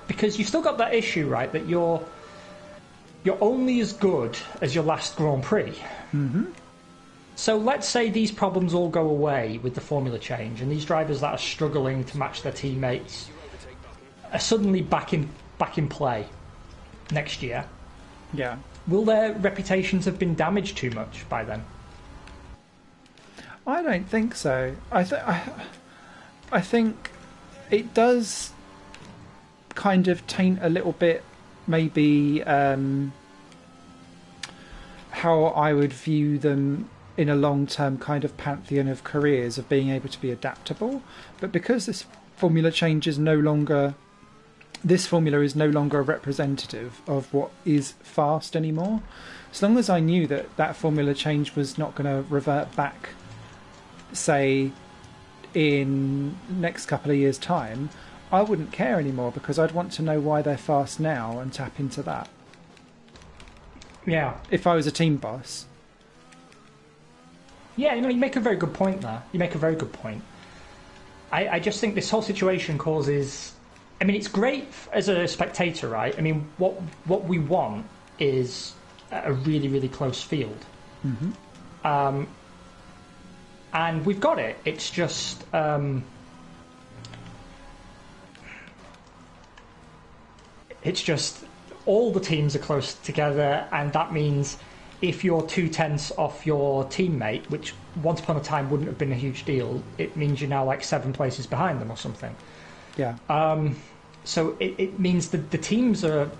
because you've still got that issue, right? That you're only as good as your last Grand Prix. Mm-hmm. So let's say these problems all go away with the formula change, and these drivers that are struggling to match their teammates are suddenly back in play next year. Yeah. Will their reputations have been damaged too much by then? I don't think so. I think it does kind of taint a little bit, maybe, how I would view them in a long-term kind of pantheon of careers of being able to be adaptable. But because this formula change is no longer... This formula is no longer representative of what is fast anymore. As long as I knew that formula change was not going to revert back, say, in next couple of years' time, I wouldn't care anymore, because I'd want to know why they're fast now and tap into that. Yeah. If I was a team boss. Yeah, you make a very good point there. You make a very good point. I just think this whole situation causes... I mean, it's great as a spectator, right? I mean, what we want is a really, really close field. Mm-hmm. And we've got it. It's just... it's just all the teams are close together, and that means if you're 2/10 off your teammate, which once upon a time wouldn't have been a huge deal, it means you're now like 7 places behind them or something. Yeah. So it means that the teams are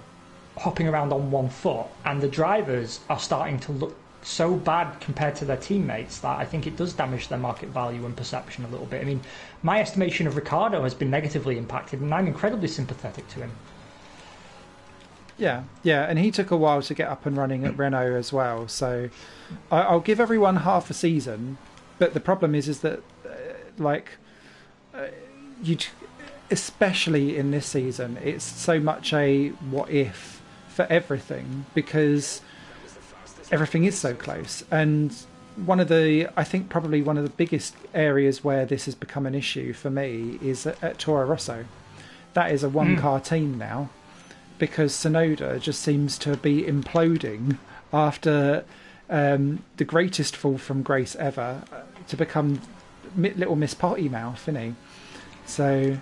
hopping around on one foot, and the drivers are starting to look so bad compared to their teammates that I think it does damage their market value and perception a little bit. I mean, my estimation of Ricciardo has been negatively impacted, and I'm incredibly sympathetic to him. Yeah, and he took a while to get up and running at Renault as well. So I'll give everyone half a season, but the problem is that you, especially in this season, it's so much a what if for everything, because everything is so close. And I think probably one of the biggest areas where this has become an issue for me is at Toro Rosso. That is a one-car team now, because Tsunoda just seems to be imploding after the greatest fall from grace ever to become little Miss Potty Mouth, isn't he? So...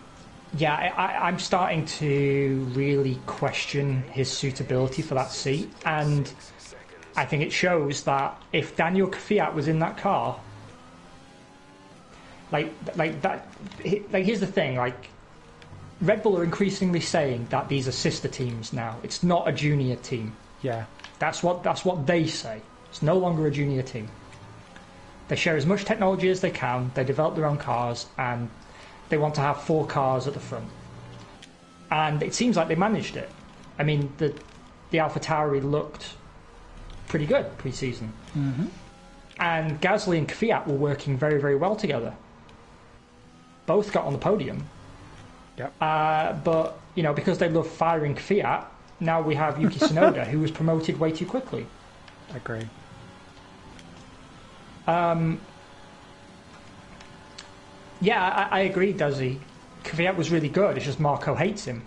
Yeah, I'm starting to really question his suitability for that seat, and I think it shows that if Daniel Kvyat was in that car, like that, like here's the thing, like Red Bull are increasingly saying that these are sister teams now. It's not a junior team. Yeah, that's what they say. It's no longer a junior team. They share as much technology as they can. They develop their own cars, and they want to have 4 cars at the front. And it seems like they managed it. I mean, the AlphaTauri looked pretty good pre-season. Mm-hmm. And Gasly and Kvyat were working very, very well together. Both got on the podium. Yep. But, because they love firing Kvyat, now we have Yuki Tsunoda, who was promoted way too quickly. Agree. Yeah, I agree, Duzzy. Kvyat was really good. It's just Marco hates him.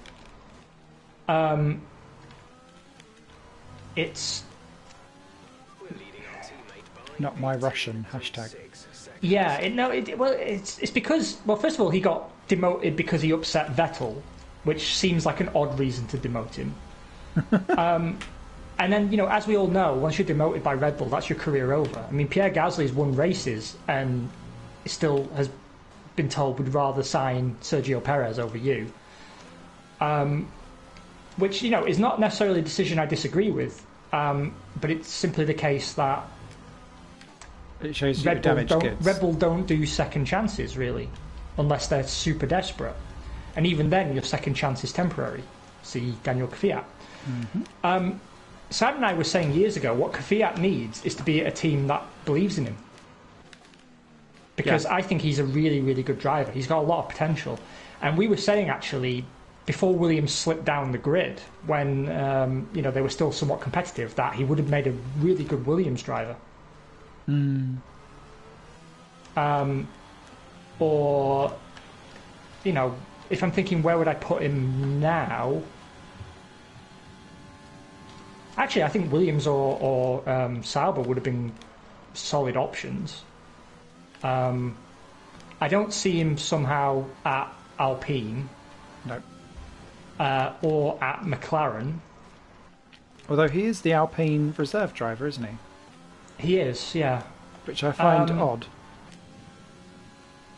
It's not my Russian hashtag. Yeah, it's because, first of all, he got demoted because he upset Vettel, which seems like an odd reason to demote him. And then, as we all know, once you're demoted by Red Bull, that's your career over. I mean, Pierre Gasly's won races and still has been told would rather sign Sergio Perez over you. which is not necessarily a decision I disagree with, but it's simply the case that it shows you damaged goods. Red Bull don't do second chances really, unless they're super desperate, and even then your second chance is temporary. See Daniel Kvyat. Mm-hmm. Sam and I were saying years ago what Kvyat needs is to be a team that believes in him, because I think he's a really, really good driver. He's got a lot of potential, and we were saying actually before Williams slipped down the grid, when they were still somewhat competitive, that he would have made a really good Williams driver. Or, if I'm thinking where would I put him now? Actually, I think Williams or Sauber would have been solid options. I don't see him somehow at Alpine. No. Or at McLaren. Although he is the Alpine reserve driver, isn't he? He is, yeah. Which I find odd.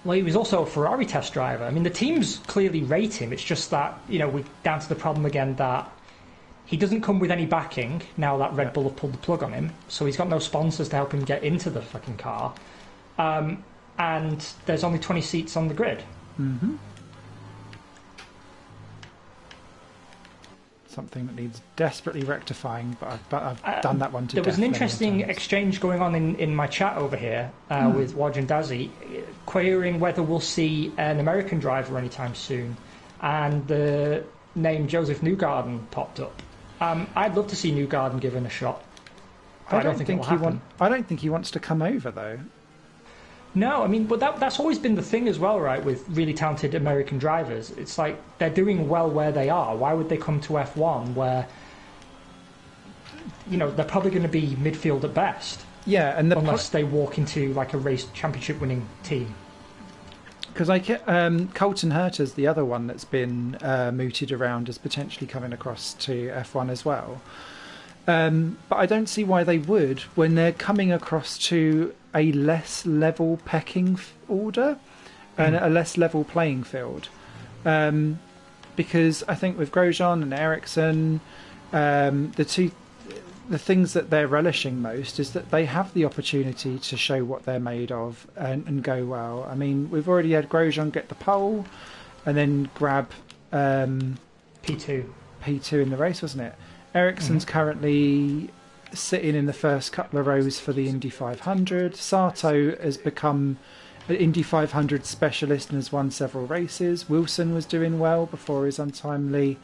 Well, he was also a Ferrari test driver. I mean, the teams clearly rate him. It's just that, we're down to the problem again that he doesn't come with any backing now that Red Bull have pulled the plug on him. So he's got no sponsors to help him get into the fucking car. And there's only 20 seats on the grid. Mm-hmm. Something that needs desperately rectifying, but I've done that one to death. There was an interesting exchange going on in my chat over here with Waj and Dazzy, querying whether we'll see an American driver anytime soon, and the name Joseph Newgarden popped up. I'd love to see Newgarden given a shot. I don't think it will happen. I don't think he wants to come over though. No, I mean, but that's always been the thing as well, right, with really talented American drivers. It's like they're doing well where they are. Why would they come to F1 where, they're probably going to be midfield at best? Yeah, and unless they walk into like a race championship-winning team. Because Colton Herta's the other one that's been mooted around as potentially coming across to F1 as well. But I don't see why they would when they're coming across to a less level pecking order and a less level playing field. Because I think with Grosjean and Ericsson, the things that they're relishing most is that they have the opportunity to show what they're made of and go well. I mean, we've already had Grosjean get the pole and then grab P2 in the race, wasn't it? Ericsson's currently sitting in the first couple of rows for the Indy 500. Sato has become an Indy 500 specialist and has won several races. Wilson was doing well before his untimely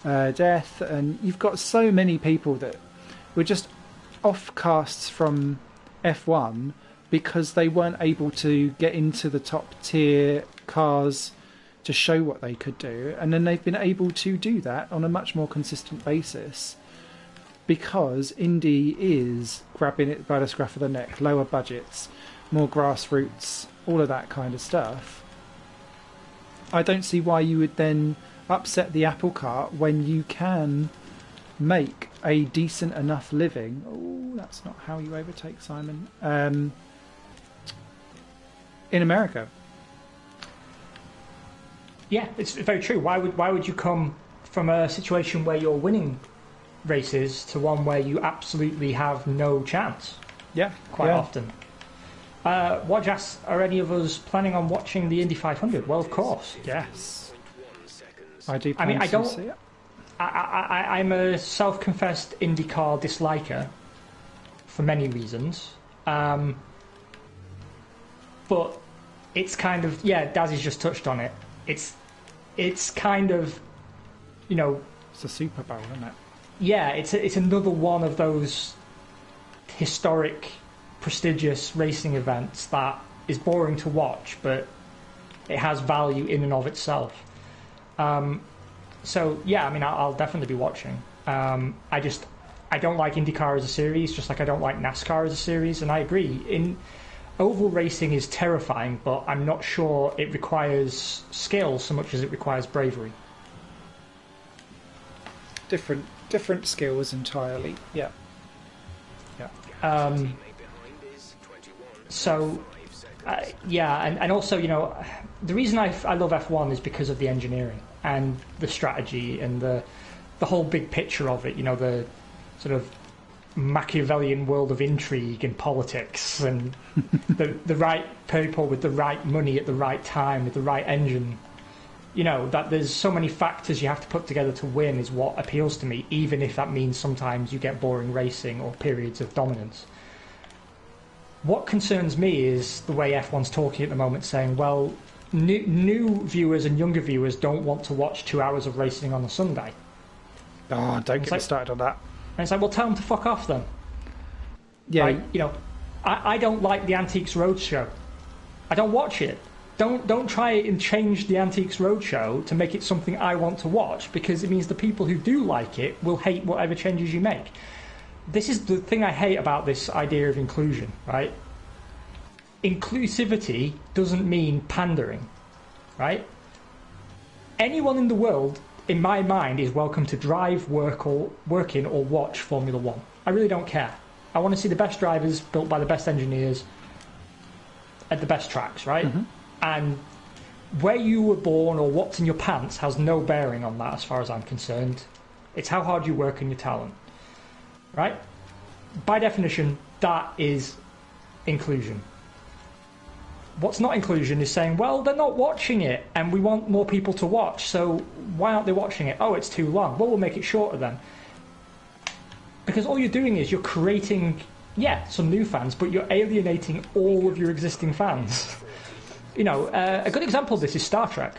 death. And you've got so many people that were just offcasts from F1 because they weren't able to get into the top tier cars to show what they could do, and then they've been able to do that on a much more consistent basis because Indy is grabbing it by the scruff of the neck, lower budgets, more grassroots, all of that kind of stuff. I don't see why you would then upset the apple cart when you can make a decent enough living. Oh, that's not how you overtake Simon. In America. Yeah, it's very true. Why would you come from a situation where you're winning races to one where you absolutely have no chance? Yeah, quite often. Waj asks, are any of us planning on watching the Indy 500? Well, of course. Yes. I do. I don't see it. I'm a self-confessed IndyCar disliker for many reasons, but it's kind of Dazzy's just touched on it. It's kind of, it's a Super Bowl, isn't it? Yeah, it's another one of those historic, prestigious racing events that is boring to watch, but it has value in and of itself. So yeah, I mean, I'll definitely be watching. I don't like IndyCar as a series, just like I don't like NASCAR as a series, and I agree. Oval racing is terrifying, but I'm not sure it requires skill so much as it requires bravery. Different skills entirely. Yeah. So, and also, the reason I love F1 is because of the engineering and the strategy and the the whole big picture of it, the sort of Machiavellian world of intrigue and politics, and the right people with the right money at the right time with the right engine. That there's so many factors you have to put together to win is what appeals to me, even if that means sometimes you get boring racing or periods of dominance. What concerns me is the way F1's talking at the moment, saying, well, new viewers and younger viewers don't want to watch 2 hours of racing on a Sunday. Oh, don't get me started on that. And it's like, well, tell them to fuck off then. Yeah. Right? I don't like the Antiques Roadshow. I don't watch it. Don't try and change the Antiques Roadshow to make it something I want to watch, because it means the people who do like it will hate whatever changes you make. This is the thing I hate about this idea of inclusion, right? Inclusivity doesn't mean pandering, right? Anyone in the world, in my mind, is welcome to drive, work in or watch Formula One. I really don't care. I want to see the best drivers built by the best engineers at the best tracks, right? Mm-hmm. And where you were born or what's in your pants has no bearing on that as far as I'm concerned. It's how hard you work and your talent, right? By definition, that is inclusion. What's not inclusion is saying, well, they're not watching it and we want more people to watch, so why aren't they watching it? Oh, it's too long. Well, we'll make it shorter then. Because all you're doing is you're creating, some new fans, but you're alienating all of your existing fans. A good example of this is Star Trek.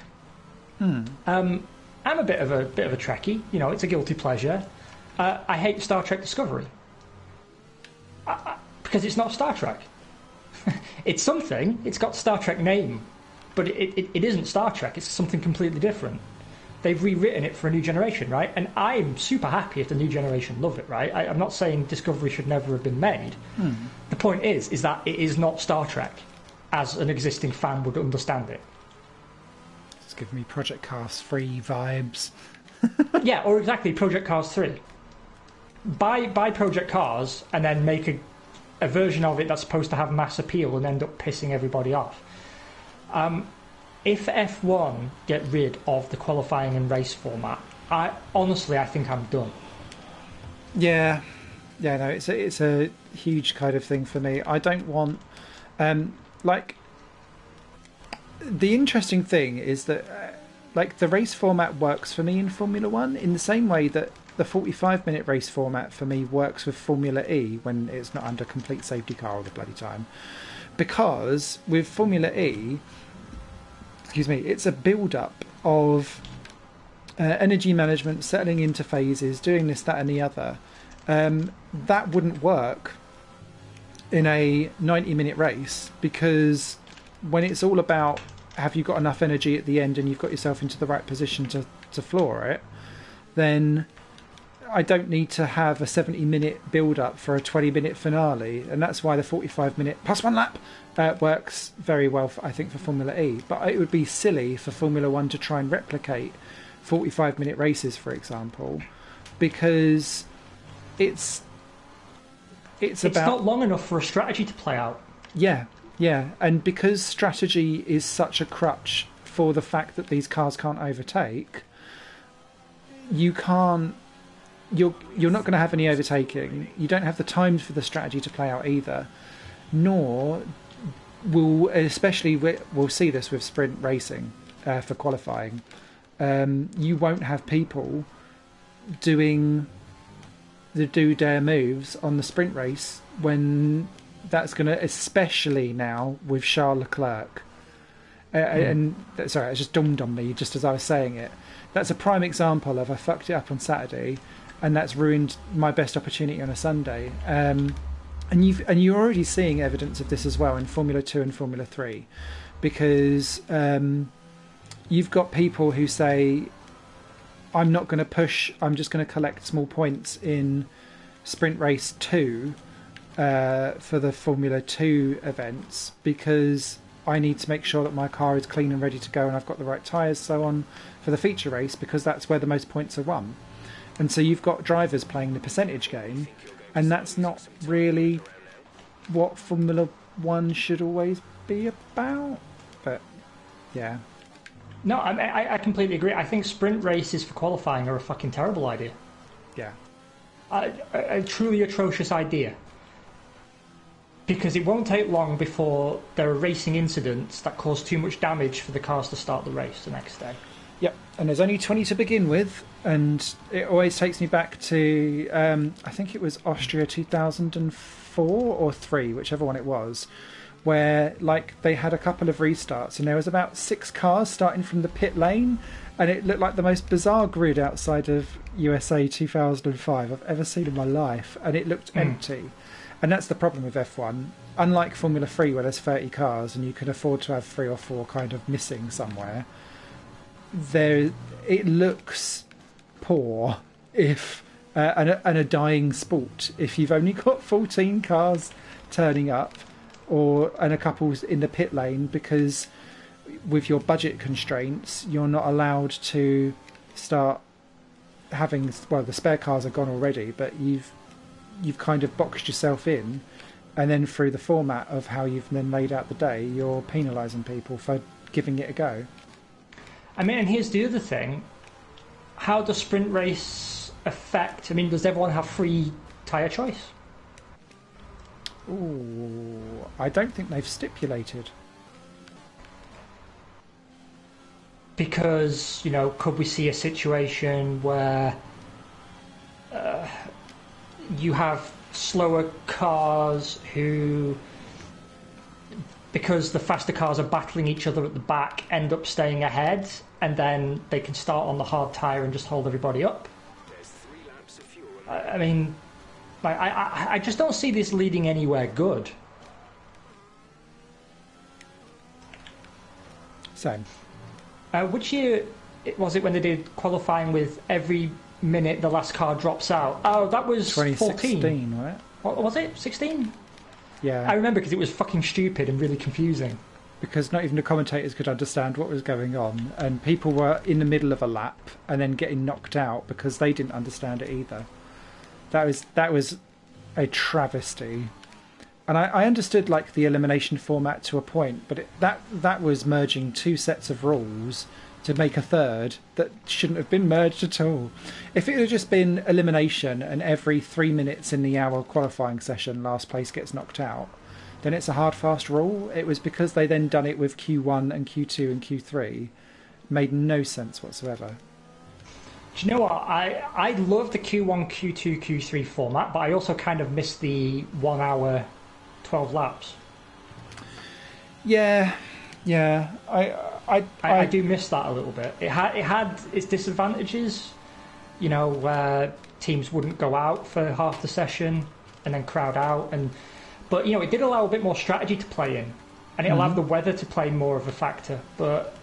I'm a bit of a Trekkie. It's a guilty pleasure. I hate Star Trek Discovery because it's not Star Trek. It's something. It's got Star Trek name, but it isn't Star Trek. It's something completely different. They've rewritten it for a new generation, right? And I'm super happy if the new generation love it, right? I'm not saying Discovery should never have been made. The point is that it is not Star Trek, as an existing fan would understand it. It's giving me Project Cars 3 vibes. Yeah, or exactly Project Cars 3. Buy Project Cars and then make a version of it that's supposed to have mass appeal and end up pissing everybody off. If F1 get rid of the qualifying and race format, I think I'm done. Yeah, no, it's a huge kind of thing for me. I don't want... the interesting thing is that the race format works for me in Formula One in the same way that the 45-minute race format for me works with Formula E when it's not under complete safety car all the bloody time. Because with Formula E, it's a build-up of energy management, settling into phases, doing this, that and the other. That wouldn't work in a 90-minute race, because when it's all about have you got enough energy at the end and you've got yourself into the right position to floor it, then I don't need to have a 70-minute build-up for a 20-minute finale. And that's why the 45-minute plus one lap works very well, I think, for Formula E. But it would be silly for Formula One to try and replicate 45-minute races, for example, because it's not long enough for a strategy to play out. Yeah, and because strategy is such a crutch for the fact that these cars can't overtake, you're not going to have any overtaking. You don't have the time for the strategy to play out either, nor we'll see this with sprint racing for qualifying. You won't have people doing the do-dare moves on the sprint race when that's going to, especially now with Charles Leclerc. And sorry, it just dawned on me just as I was saying it. That's a prime example of I fucked it up on Saturday, and that's ruined my best opportunity on a Sunday. And you're already seeing evidence of this as well in Formula 2 and Formula 3, because you've got people who say, I'm not going to push, I'm just going to collect small points in Sprint Race 2 for the Formula 2 events, because I need to make sure that my car is clean and ready to go and I've got the right tyres, so on, for the feature race, because that's where the most points are won. And so you've got drivers playing the percentage game, and that's not really what Formula 1 should always be about. But, yeah. No, I completely agree. I think sprint races for qualifying are a fucking terrible idea. Yeah. A truly atrocious idea. Because it won't take long before there are racing incidents that cause too much damage for the cars to start the race the next day. Yep, and there's only 20 to begin with, and it always takes me back to, I think it was Austria 2004 or 3, whichever one it was, where like they had a couple of restarts and there was about 6 cars starting from the pit lane, and it looked like the most bizarre grid outside of USA 2005 I've ever seen in my life, and it looked empty. And that's the problem with F1. Unlike Formula 3 where there's 30 cars and you can afford to have 3 or 4 kind of missing somewhere, it looks poor if and a dying sport if you've only got 14 cars turning up and a couple in the pit lane, because with your budget constraints you're not allowed to start having, well, the spare cars are gone already, but you've kind of boxed yourself in, and then through the format of how you've then laid out the day, you're penalising people for giving it a go. I mean, and here's the other thing. How does sprint race affect... I mean, does everyone have free tyre choice? Ooh, I don't think they've stipulated. Because, you know, could we see a situation where you have slower cars who, because the faster cars are battling each other at the back, end up staying ahead, and then they can start on the hard tyre and just hold everybody up? I mean, I just don't see this leading anywhere good. Same. Which year was it when they did qualifying with every minute the last car drops out? Oh, that was 2016, 14. right? What was it? 16? Yeah. I remember because it was fucking stupid and really confusing. Because not even the commentators could understand what was going on, and people were in the middle of a lap and then getting knocked out because they didn't understand it either. That was a travesty. And I understood like the elimination format to a point, but that was merging 2 sets of rules to make a third that shouldn't have been merged at all. If it had just been elimination and every 3 minutes in the hour qualifying session last place gets knocked out, then it's a hard fast rule. It was because they then done it with Q1 and Q2 and Q3. Made no sense whatsoever. Do you know what? I love the Q1, Q2, Q3 format, but I also kind of miss the 1 hour 12 laps. Yeah. I do miss that a little bit. It had its disadvantages, you know, where teams wouldn't go out for half the session and then crowd out, but you know, it did allow a bit more strategy to play in, and it allowed the weather to play more of a factor. But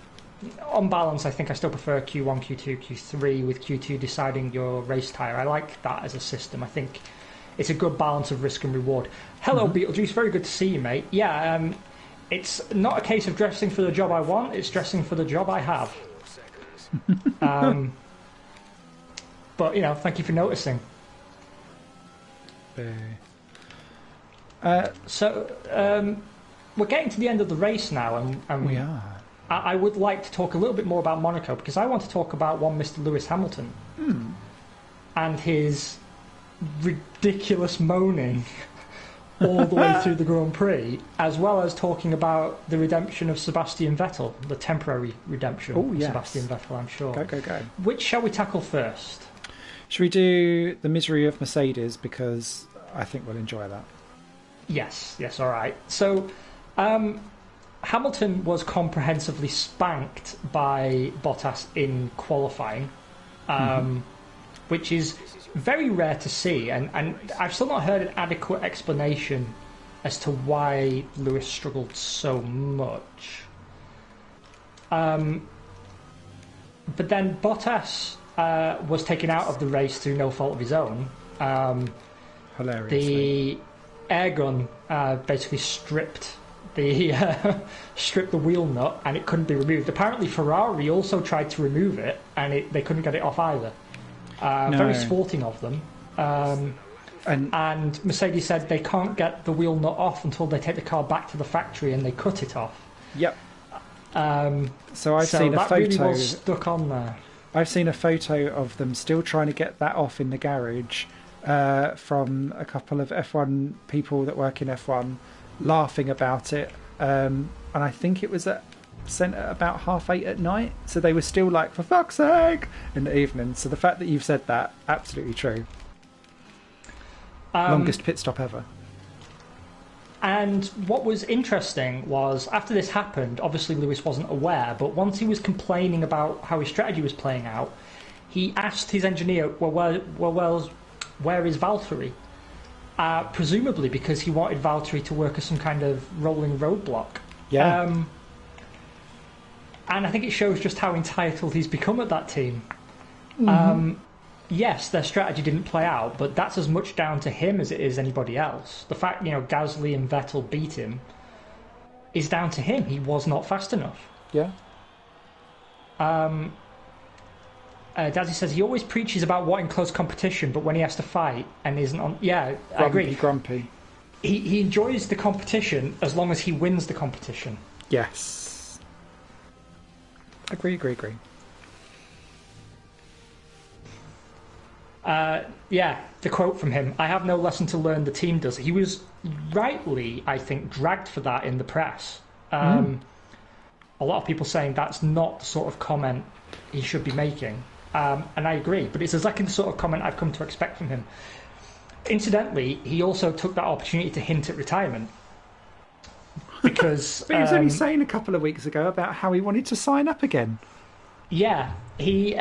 on balance, I think I still prefer Q1, Q2, Q3, with Q2 deciding your race tyre. I like that as a system. I think it's a good balance of risk and reward. Hello, Beetlejuice. Very good to see you, mate. Yeah, it's not a case of dressing for the job I want. It's dressing for the job I have. But, you know, thank you for noticing. So, we're getting to the end of the race now. And we are. I would like to talk a little bit more about Monaco, because I want to talk about one Mr. Lewis Hamilton and his ridiculous moaning all the way through the Grand Prix, as well as talking about the redemption of Sebastian Vettel, the temporary redemption of Sebastian Vettel, I'm sure. Go. Which shall we tackle first? Should we do the misery of Mercedes, because I think we'll enjoy that. Yes, all right. So, Hamilton was comprehensively spanked by Bottas in qualifying, which is very rare to see, and I've still not heard an adequate explanation as to why Lewis struggled so much. But then Bottas was taken out of the race through no fault of his own. Hilariously. The air gun basically stripped the wheel nut, and it couldn't be removed. Apparently Ferrari also tried to remove it, and they couldn't get it off either. Very sporting of them. And Mercedes said they can't get the wheel nut off until they take the car back to the factory and they cut it off. Yep. So I've seen a that photo. really was stuck on there. I've seen a photo of them still trying to get that off in the garage from a couple of F1 people that work in F1 laughing about it. And I think it was sent at about 8:30 at night. So they were still like, for fuck's sake, in the evening. So the fact that you've said that, absolutely true. Longest pit stop ever. And what was interesting was, after this happened, obviously Lewis wasn't aware, but once he was complaining about how his strategy was playing out, he asked his engineer, where is Valtteri? Presumably because he wanted Valtteri to work as some kind of rolling roadblock. Yeah. And I think it shows just how entitled he's become at that team. Yes, their strategy didn't play out, but that's as much down to him as it is anybody else. The fact, Gasly and Vettel beat him is down to him. He was not fast enough. Yeah. Dazzy says he always preaches about wanting close competition, but when he has to fight and isn't on... Yeah, I agree. Grumpy. He enjoys the competition as long as he wins the competition. Yes. Agree. Yeah, the quote from him, I have no lesson to learn, the team does. He was rightly, I think, dragged for that in the press. A lot of people saying that's not the sort of comment he should be making. And I agree, but it's exactly the sort of comment I've come to expect from him. Incidentally, he also took that opportunity to hint at retirement. Because... But he was only saying a couple of weeks ago about how he wanted to sign up again. Yeah, he...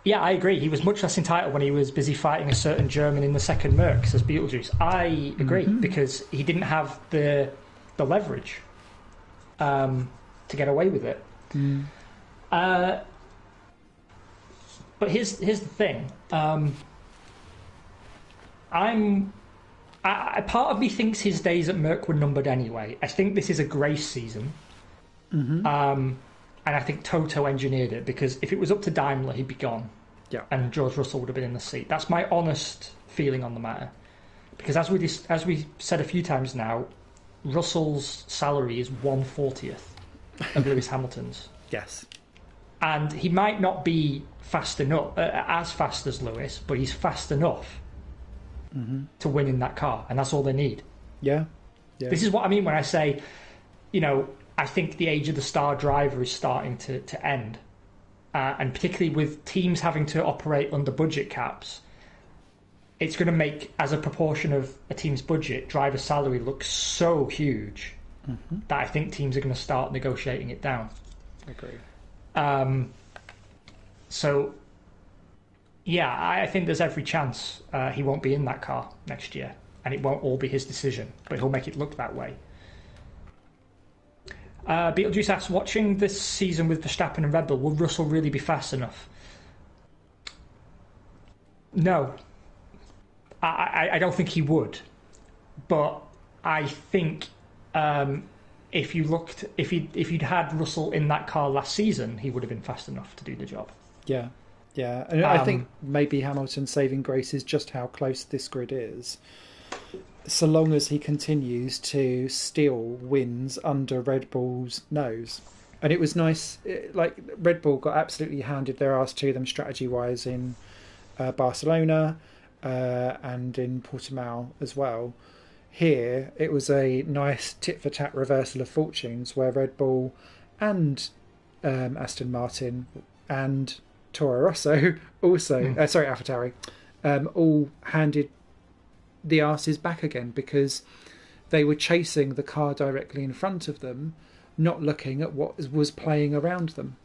Yeah, I agree. He was much less entitled when he was busy fighting a certain German in the second Mercs as Beetlejuice. I agree, because he didn't have the leverage to get away with it. But here's the thing. Part of me thinks his days at Merc were numbered anyway. I think this is a grace season. And I think Toto engineered it, because if it was up to Daimler, he'd be gone. Yeah. And George Russell would have been in the seat. That's my honest feeling on the matter. Because as we said a few times now, Russell's salary is 1/40th of Lewis Hamilton's. Yes. And he might not be fast enough, as fast as Lewis, but he's fast enough to win in that car, and that's all they need. Yeah. This is what I mean when I say, I think the age of the star driver is starting to end. And particularly with teams having to operate under budget caps, it's going to make, as a proportion of a team's budget, driver salary look so huge that I think teams are going to start negotiating it down. I agree. So, yeah, I think there's every chance he won't be in that car next year, and it won't all be his decision, but he'll make it look that way. Beetlejuice asks, watching this season with Verstappen and Red Bull, will Russell really be fast enough? No. I don't think he would. But I think if you'd had Russell in that car last season, he would have been fast enough to do the job. Yeah. And I think maybe Hamilton's saving grace is just how close this grid is. So long as he continues to steal wins under Red Bull's nose. And it was nice, Red Bull got absolutely handed their ass to them strategy-wise in Barcelona and in Portimao as well. Here, it was a nice tit-for-tat reversal of fortunes where Red Bull and Aston Martin and Toro Rosso also, AlphaTauri, all handed the arses back again because they were chasing the car directly in front of them, not looking at what was playing around them,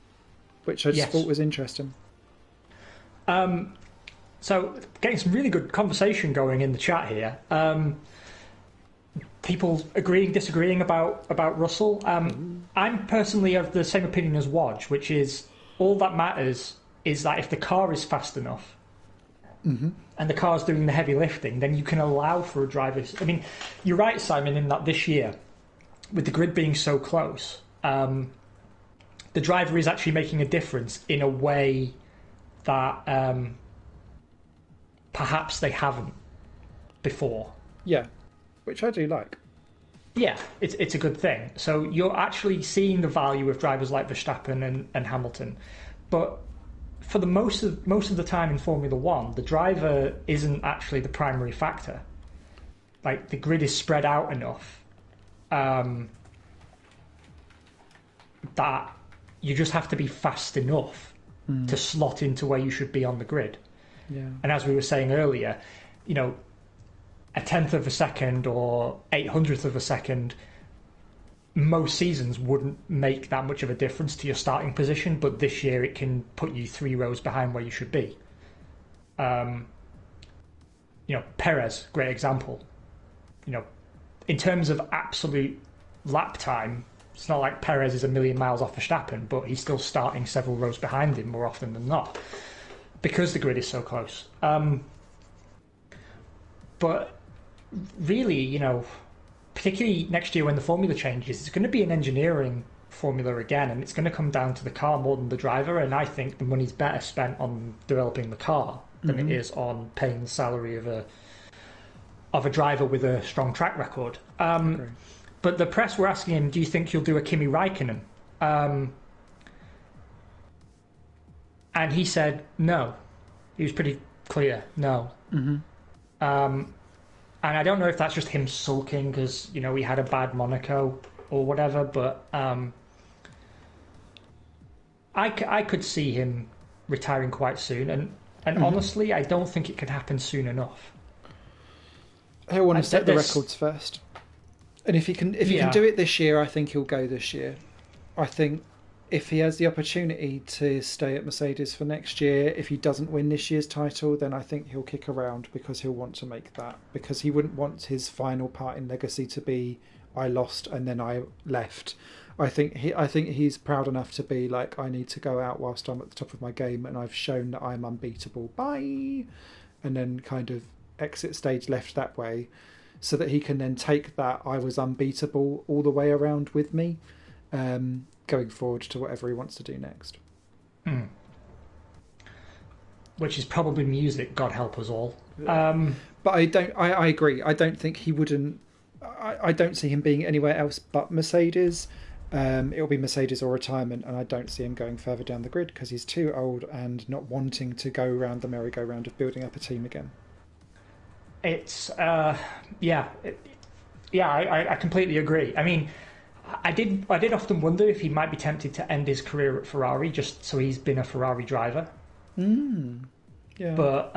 which I just thought was interesting. So getting some really good conversation going in the chat here. People agreeing, disagreeing about Russell. I'm personally of the same opinion as Wodge, which is all that matters is that if the car is fast enough, and the car's doing the heavy lifting, then you can allow for a driver. I mean, you're right, Simon, in that this year, with the grid being so close, the driver is actually making a difference in a way that perhaps they haven't before. Yeah, which I do like. Yeah, it's a good thing. So you're actually seeing the value of drivers like Verstappen and Hamilton, but for the most of the time in Formula One, the driver isn't actually the primary factor. Like the grid is spread out enough that you just have to be fast enough to slot into where you should be on the grid. Yeah. And as we were saying earlier, you know, a tenth of a second or 800th of a second, most seasons wouldn't make that much of a difference to your starting position, but this year it can put you 3 rows behind where you should be. You know, Perez, great example. You know, in terms of absolute lap time, it's not like Perez is a million miles off Verstappen, but he's still starting several rows behind him more often than not because the grid is so close. But really, you know, particularly next year when the formula changes, it's going to be an engineering formula again, and it's going to come down to the car more than the driver. And I think the money's better spent on developing the car than it is on paying the salary of a driver with a strong track record. But the press were asking him, "Do you think you'll do a Kimi Räikkönen?" And he said no. He was pretty clear, no. And I don't know if that's just him sulking because, you know, he had a bad Monaco or whatever, but I could see him retiring quite soon. And honestly, I don't think it can happen soon enough. He'll want to set the records first. And if he can do it this year, I think he'll go this year. I think if he has the opportunity to stay at Mercedes for next year, if he doesn't win this year's title, then I think he'll kick around because he'll want to make that. Because he wouldn't want his final part in legacy to be, I lost and then I left. I think he's proud enough to be like, I need to go out whilst I'm at the top of my game and I've shown that I'm unbeatable. Bye! And then kind of exit stage left that way so that he can then take that I was unbeatable all the way around with me. Going forward to whatever he wants to do next. Which is probably music, God help us all. But I agree. I don't think he wouldn't. I don't see him being anywhere else but Mercedes. It'll be Mercedes or retirement, and I don't see him going further down the grid because he's too old and not wanting to go around the merry-go-round of building up a team again. It's, I completely agree. I mean, I did often wonder if he might be tempted to end his career at Ferrari just so he's been a Ferrari driver. Yeah. But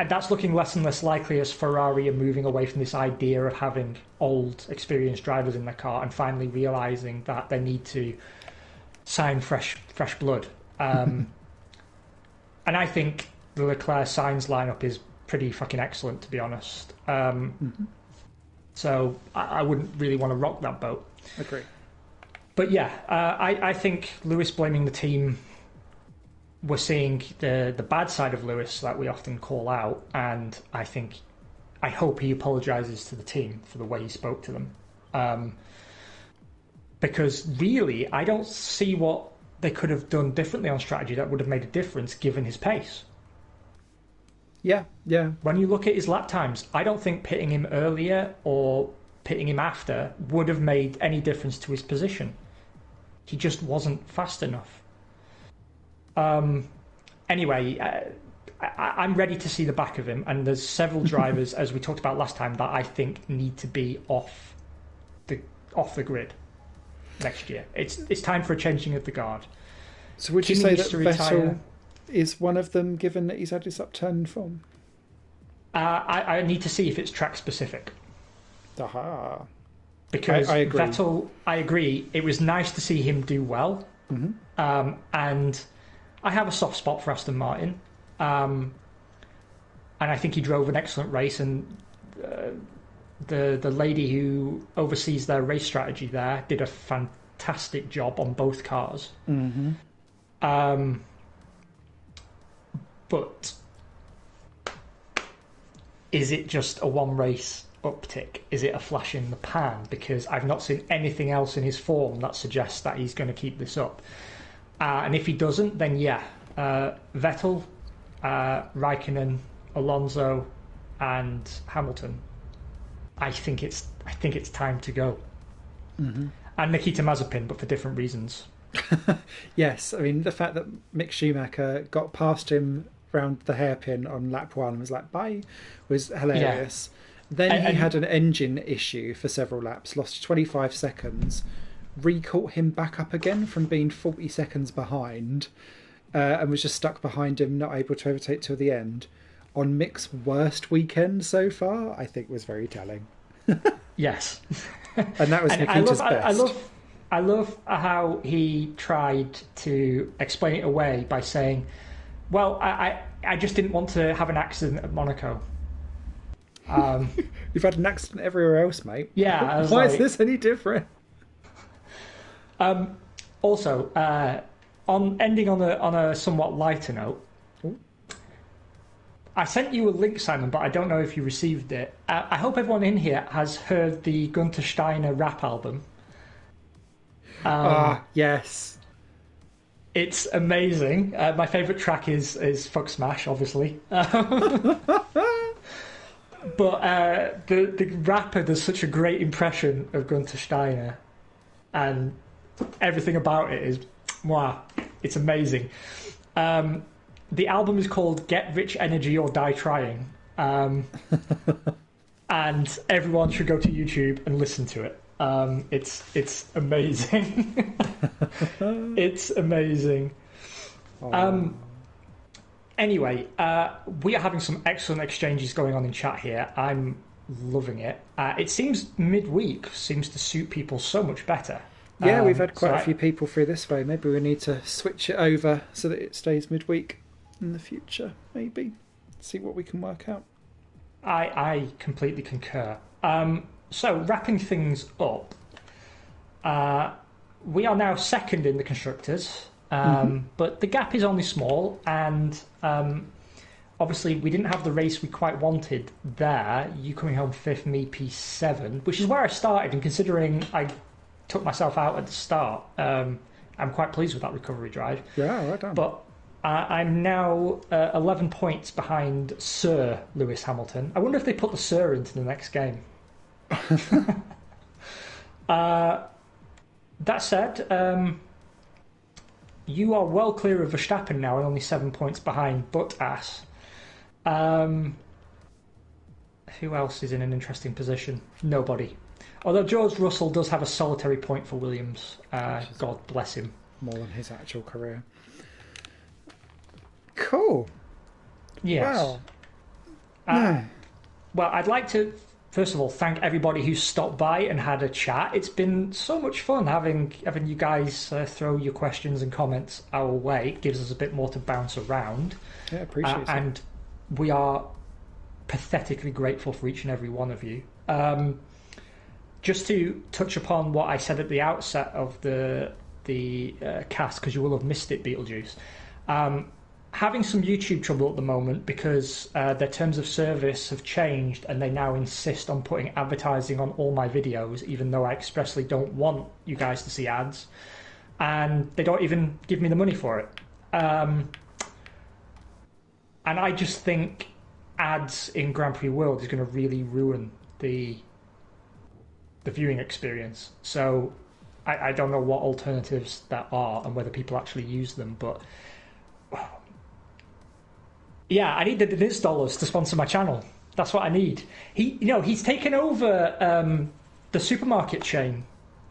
that's looking less and less likely as Ferrari are moving away from this idea of having old, experienced drivers in their car and finally realising that they need to sign fresh blood. And I think the Leclerc-Sainz lineup is pretty fucking excellent, to be honest. So I wouldn't really want to rock that boat. Agree. But yeah, I think Lewis blaming the team, we're seeing the bad side of Lewis that we often call out, and I hope he apologises to the team for the way he spoke to them. Because really, I don't see what they could have done differently on strategy that would have made a difference given his pace. Yeah. When you look at his lap times, I don't think pitting him earlier or pitting him after would have made any difference to his position. He just wasn't fast enough. Anyway, I'm ready to see the back of him, and there's several drivers, as we talked about last time, that I think need to be off the grid next year. It's time for a changing of the guard. So would you say that Vettel is one of them, given that he's had his upturned form? I need to see if it's track specific. Aha. Because I agree. Vettel, I agree, it was nice to see him do well. And I have a soft spot for Aston Martin. And I think he drove an excellent race, and the lady who oversees their race strategy there did a fantastic job on both cars. But is it just a one race uptick? Is it a flash in the pan? Because I've not seen anything else in his form that suggests that he's going to keep this up. And if he doesn't, then yeah, Vettel, Raikkonen, Alonso, and Hamilton. I think it's time to go. Mm-hmm. And Nikita Mazepin, but for different reasons. Yes, I mean, the fact that Mick Schumacher got past him round the hairpin on lap 1 and was like, bye, was hilarious. Then he had an engine issue for several laps, lost 25 seconds, re-caught him back up again from being 40 seconds behind, and was just stuck behind him, not able to overtake till the end. On Mick's worst weekend so far, I think was very telling. Yes. And that was Nikita's best. I love how he tried to explain it away by saying, well, I just didn't want to have an accident at Monaco. You've had an accident everywhere else, mate. Yeah. Why is this any different? Also, on a somewhat lighter note, I sent you a link, Simon, but I don't know if you received it. I hope everyone in here has heard the Gunther Steiner rap album. Yes. It's amazing. My favourite track is Fuck Smash, obviously. But the rapper does such a great impression of Gunther Steiner, and everything about it is, wow, it's amazing. The album is called Get Rich Energy or Die Trying, and everyone should go to YouTube and listen to it. It's amazing. It's amazing. Anyway, we are having some excellent exchanges going on in chat here. I'm loving it. It seems midweek seems to suit people so much better. Yeah, we've had quite a few people through this way. Maybe we need to switch it over so that it stays midweek in the future. Maybe see what we can work out. I completely concur. So wrapping things up, we are now second in the constructors, but the gap is only small, and obviously we didn't have the race we quite wanted there. You coming home fifth, me P7, which is where I started, and considering I took myself out at the start, I'm quite pleased with that recovery drive. Yeah, right on. But I'm now 11 points behind Sir Lewis Hamilton. I wonder if they put the Sir into the next game. That said, you are well clear of Verstappen now and only 7 points behind Bottas. Who else is in an interesting position? Nobody. Although George Russell does have a solitary point for Williams. God bless him. More than his actual career. Cool. Yes. Wow. Well, I'd like to, first of all, thank everybody who's stopped by and had a chat. It's been so much fun having you guys throw your questions and comments our way. It gives us a bit more to bounce around. Yeah, appreciate it. And we are pathetically grateful for each and every one of you. Just to touch upon what I said at the outset of the cast, because you will have missed it, Beetlejuice. Having some YouTube trouble at the moment because their terms of service have changed and they now insist on putting advertising on all my videos, even though I expressly don't want you guys to see ads, and they don't even give me the money for it. And I just think ads in Grand Prix World is going to really ruin the viewing experience. So I don't know what alternatives that are and whether people actually use them, but yeah, I need the Denise dollars to sponsor my channel. That's what I need. He's taken over the supermarket chain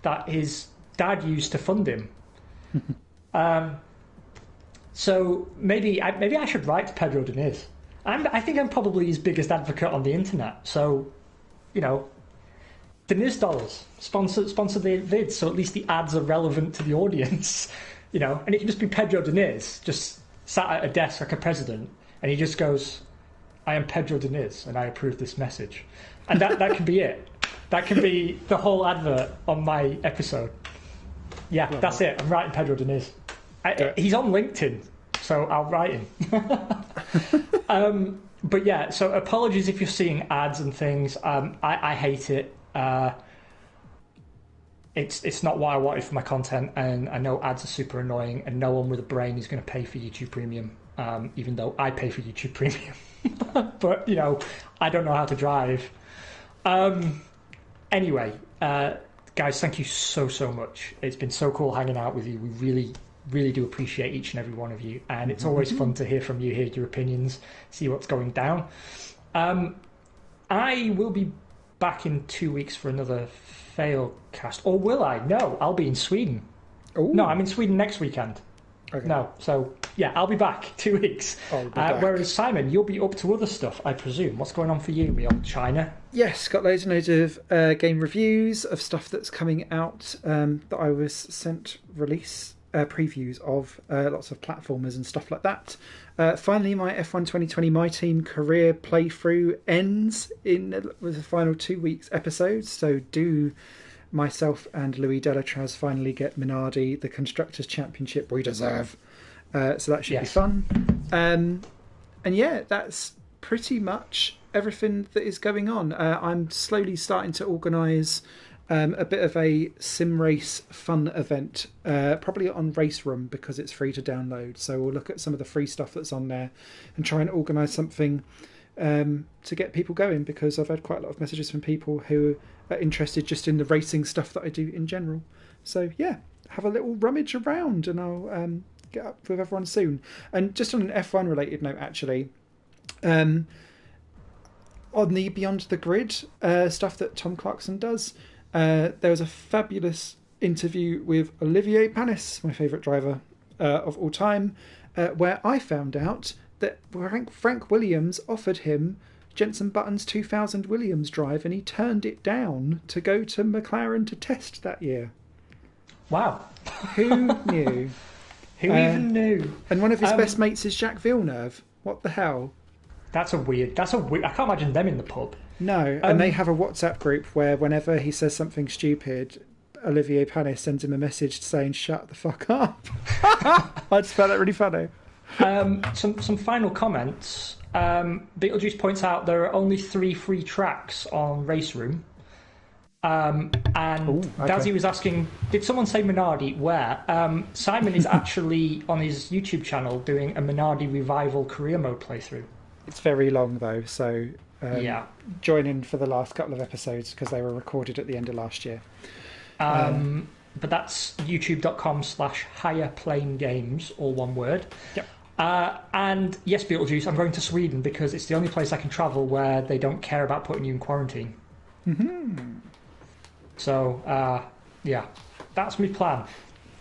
that his dad used to fund him. So maybe I should write to Pedro Diniz. I think I'm probably his biggest advocate on the internet. So, Diniz dollars sponsor the vids, so at least the ads are relevant to the audience. And it can just be Pedro Diniz just sat at a desk like a president. And he just goes, I am Pedro Diniz, and I approve this message. And that can be it. That can be the whole advert on my episode. Yeah, that's it. I'm writing Pedro Diniz. He's on LinkedIn, so I'll write him. But yeah, so apologies if you're seeing ads and things. I hate it. It's not what I wanted for my content, and I know ads are super annoying, and no one with a brain is going to pay for YouTube Premium. Even though I pay for YouTube Premium. But, I don't know how to drive. Anyway, guys, thank you so much. It's been so cool hanging out with you. We really do appreciate each and every one of you, and it's always fun to hear from you, hear your opinions, see what's going down. I will be back in 2 weeks for another Failcast, or will I? No, I'll be in Sweden. Ooh. No, I'm in Sweden next weekend. Okay. No, so yeah, I'll be back 2 weeks. Whereas Simon, you'll be up to other stuff, I presume. What's going on for you? Are we on China? Yes, got loads and loads of game reviews of stuff that's coming out that I was sent release previews of, lots of platformers and stuff like that. Finally, my F1 2020 My Team career playthrough ends with the final 2 weeks episodes. So do myself and Louis Delatraz finally get Minardi the Constructors' Championship we deserve. So that should be fun. And yeah, that's pretty much everything that is going on. I'm slowly starting to organise a bit of a sim race fun event, probably on Race Room because it's free to download. So we'll look at some of the free stuff that's on there and try and organise something to get people going, because I've had quite a lot of messages from people who are interested just in the racing stuff that I do in general. So yeah, have a little rummage around and I'll get up with everyone soon. And just on an F1 related note, actually, on the Beyond the Grid stuff that Tom Clarkson does, there was a fabulous interview with Olivier Panis, my favourite driver of all time, where I found out that Frank Williams offered him Jenson Button's 2000 Williams drive and he turned it down to go to McLaren to test that year. Wow. Who knew? Who even knew? And one of his best mates is Jacques Villeneuve. What the hell? That's a weird... I can't imagine them in the pub. No, and they have a WhatsApp group where whenever he says something stupid, Olivier Panis sends him a message saying, "Shut the fuck up." I just found that really funny. Some final comments. Beetlejuice points out there are only 3 free tracks on Race Room. Dazzy was asking, did someone say Minardi? Where? Simon is actually on his YouTube channel doing a Minardi Revival career mode playthrough. It's very long though, so join in for the last couple of episodes because they were recorded at the end of last year. But that's youtube.com/higherplanegames, all one word. Yep. And yes, Beetlejuice, I'm going to Sweden because it's the only place I can travel where they don't care about putting you in quarantine. Mm-hmm. So, yeah, that's my plan.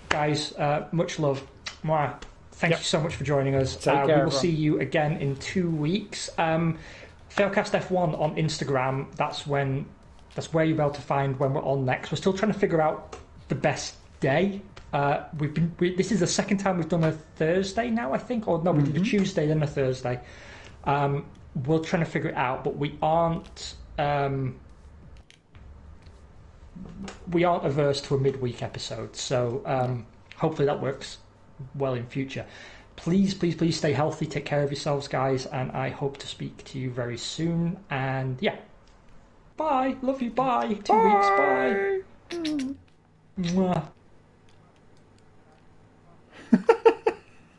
Guys, much love. Mwah. Thank you so much for joining us. We will see you again in 2 weeks. Failcast F1 on Instagram, that's where you'll be able to find when we're on next. We're still trying to figure out the best day. This is the second time we've done a Thursday now, I think. Or no, we did a Tuesday, then a Thursday. We're trying to figure it out, but we aren't averse to a midweek episode. So hopefully that works well in future. Please stay healthy, take care of yourselves, guys, and I hope to speak to you very soon. And yeah, bye, love you, bye. 2 weeks, bye. Mwah.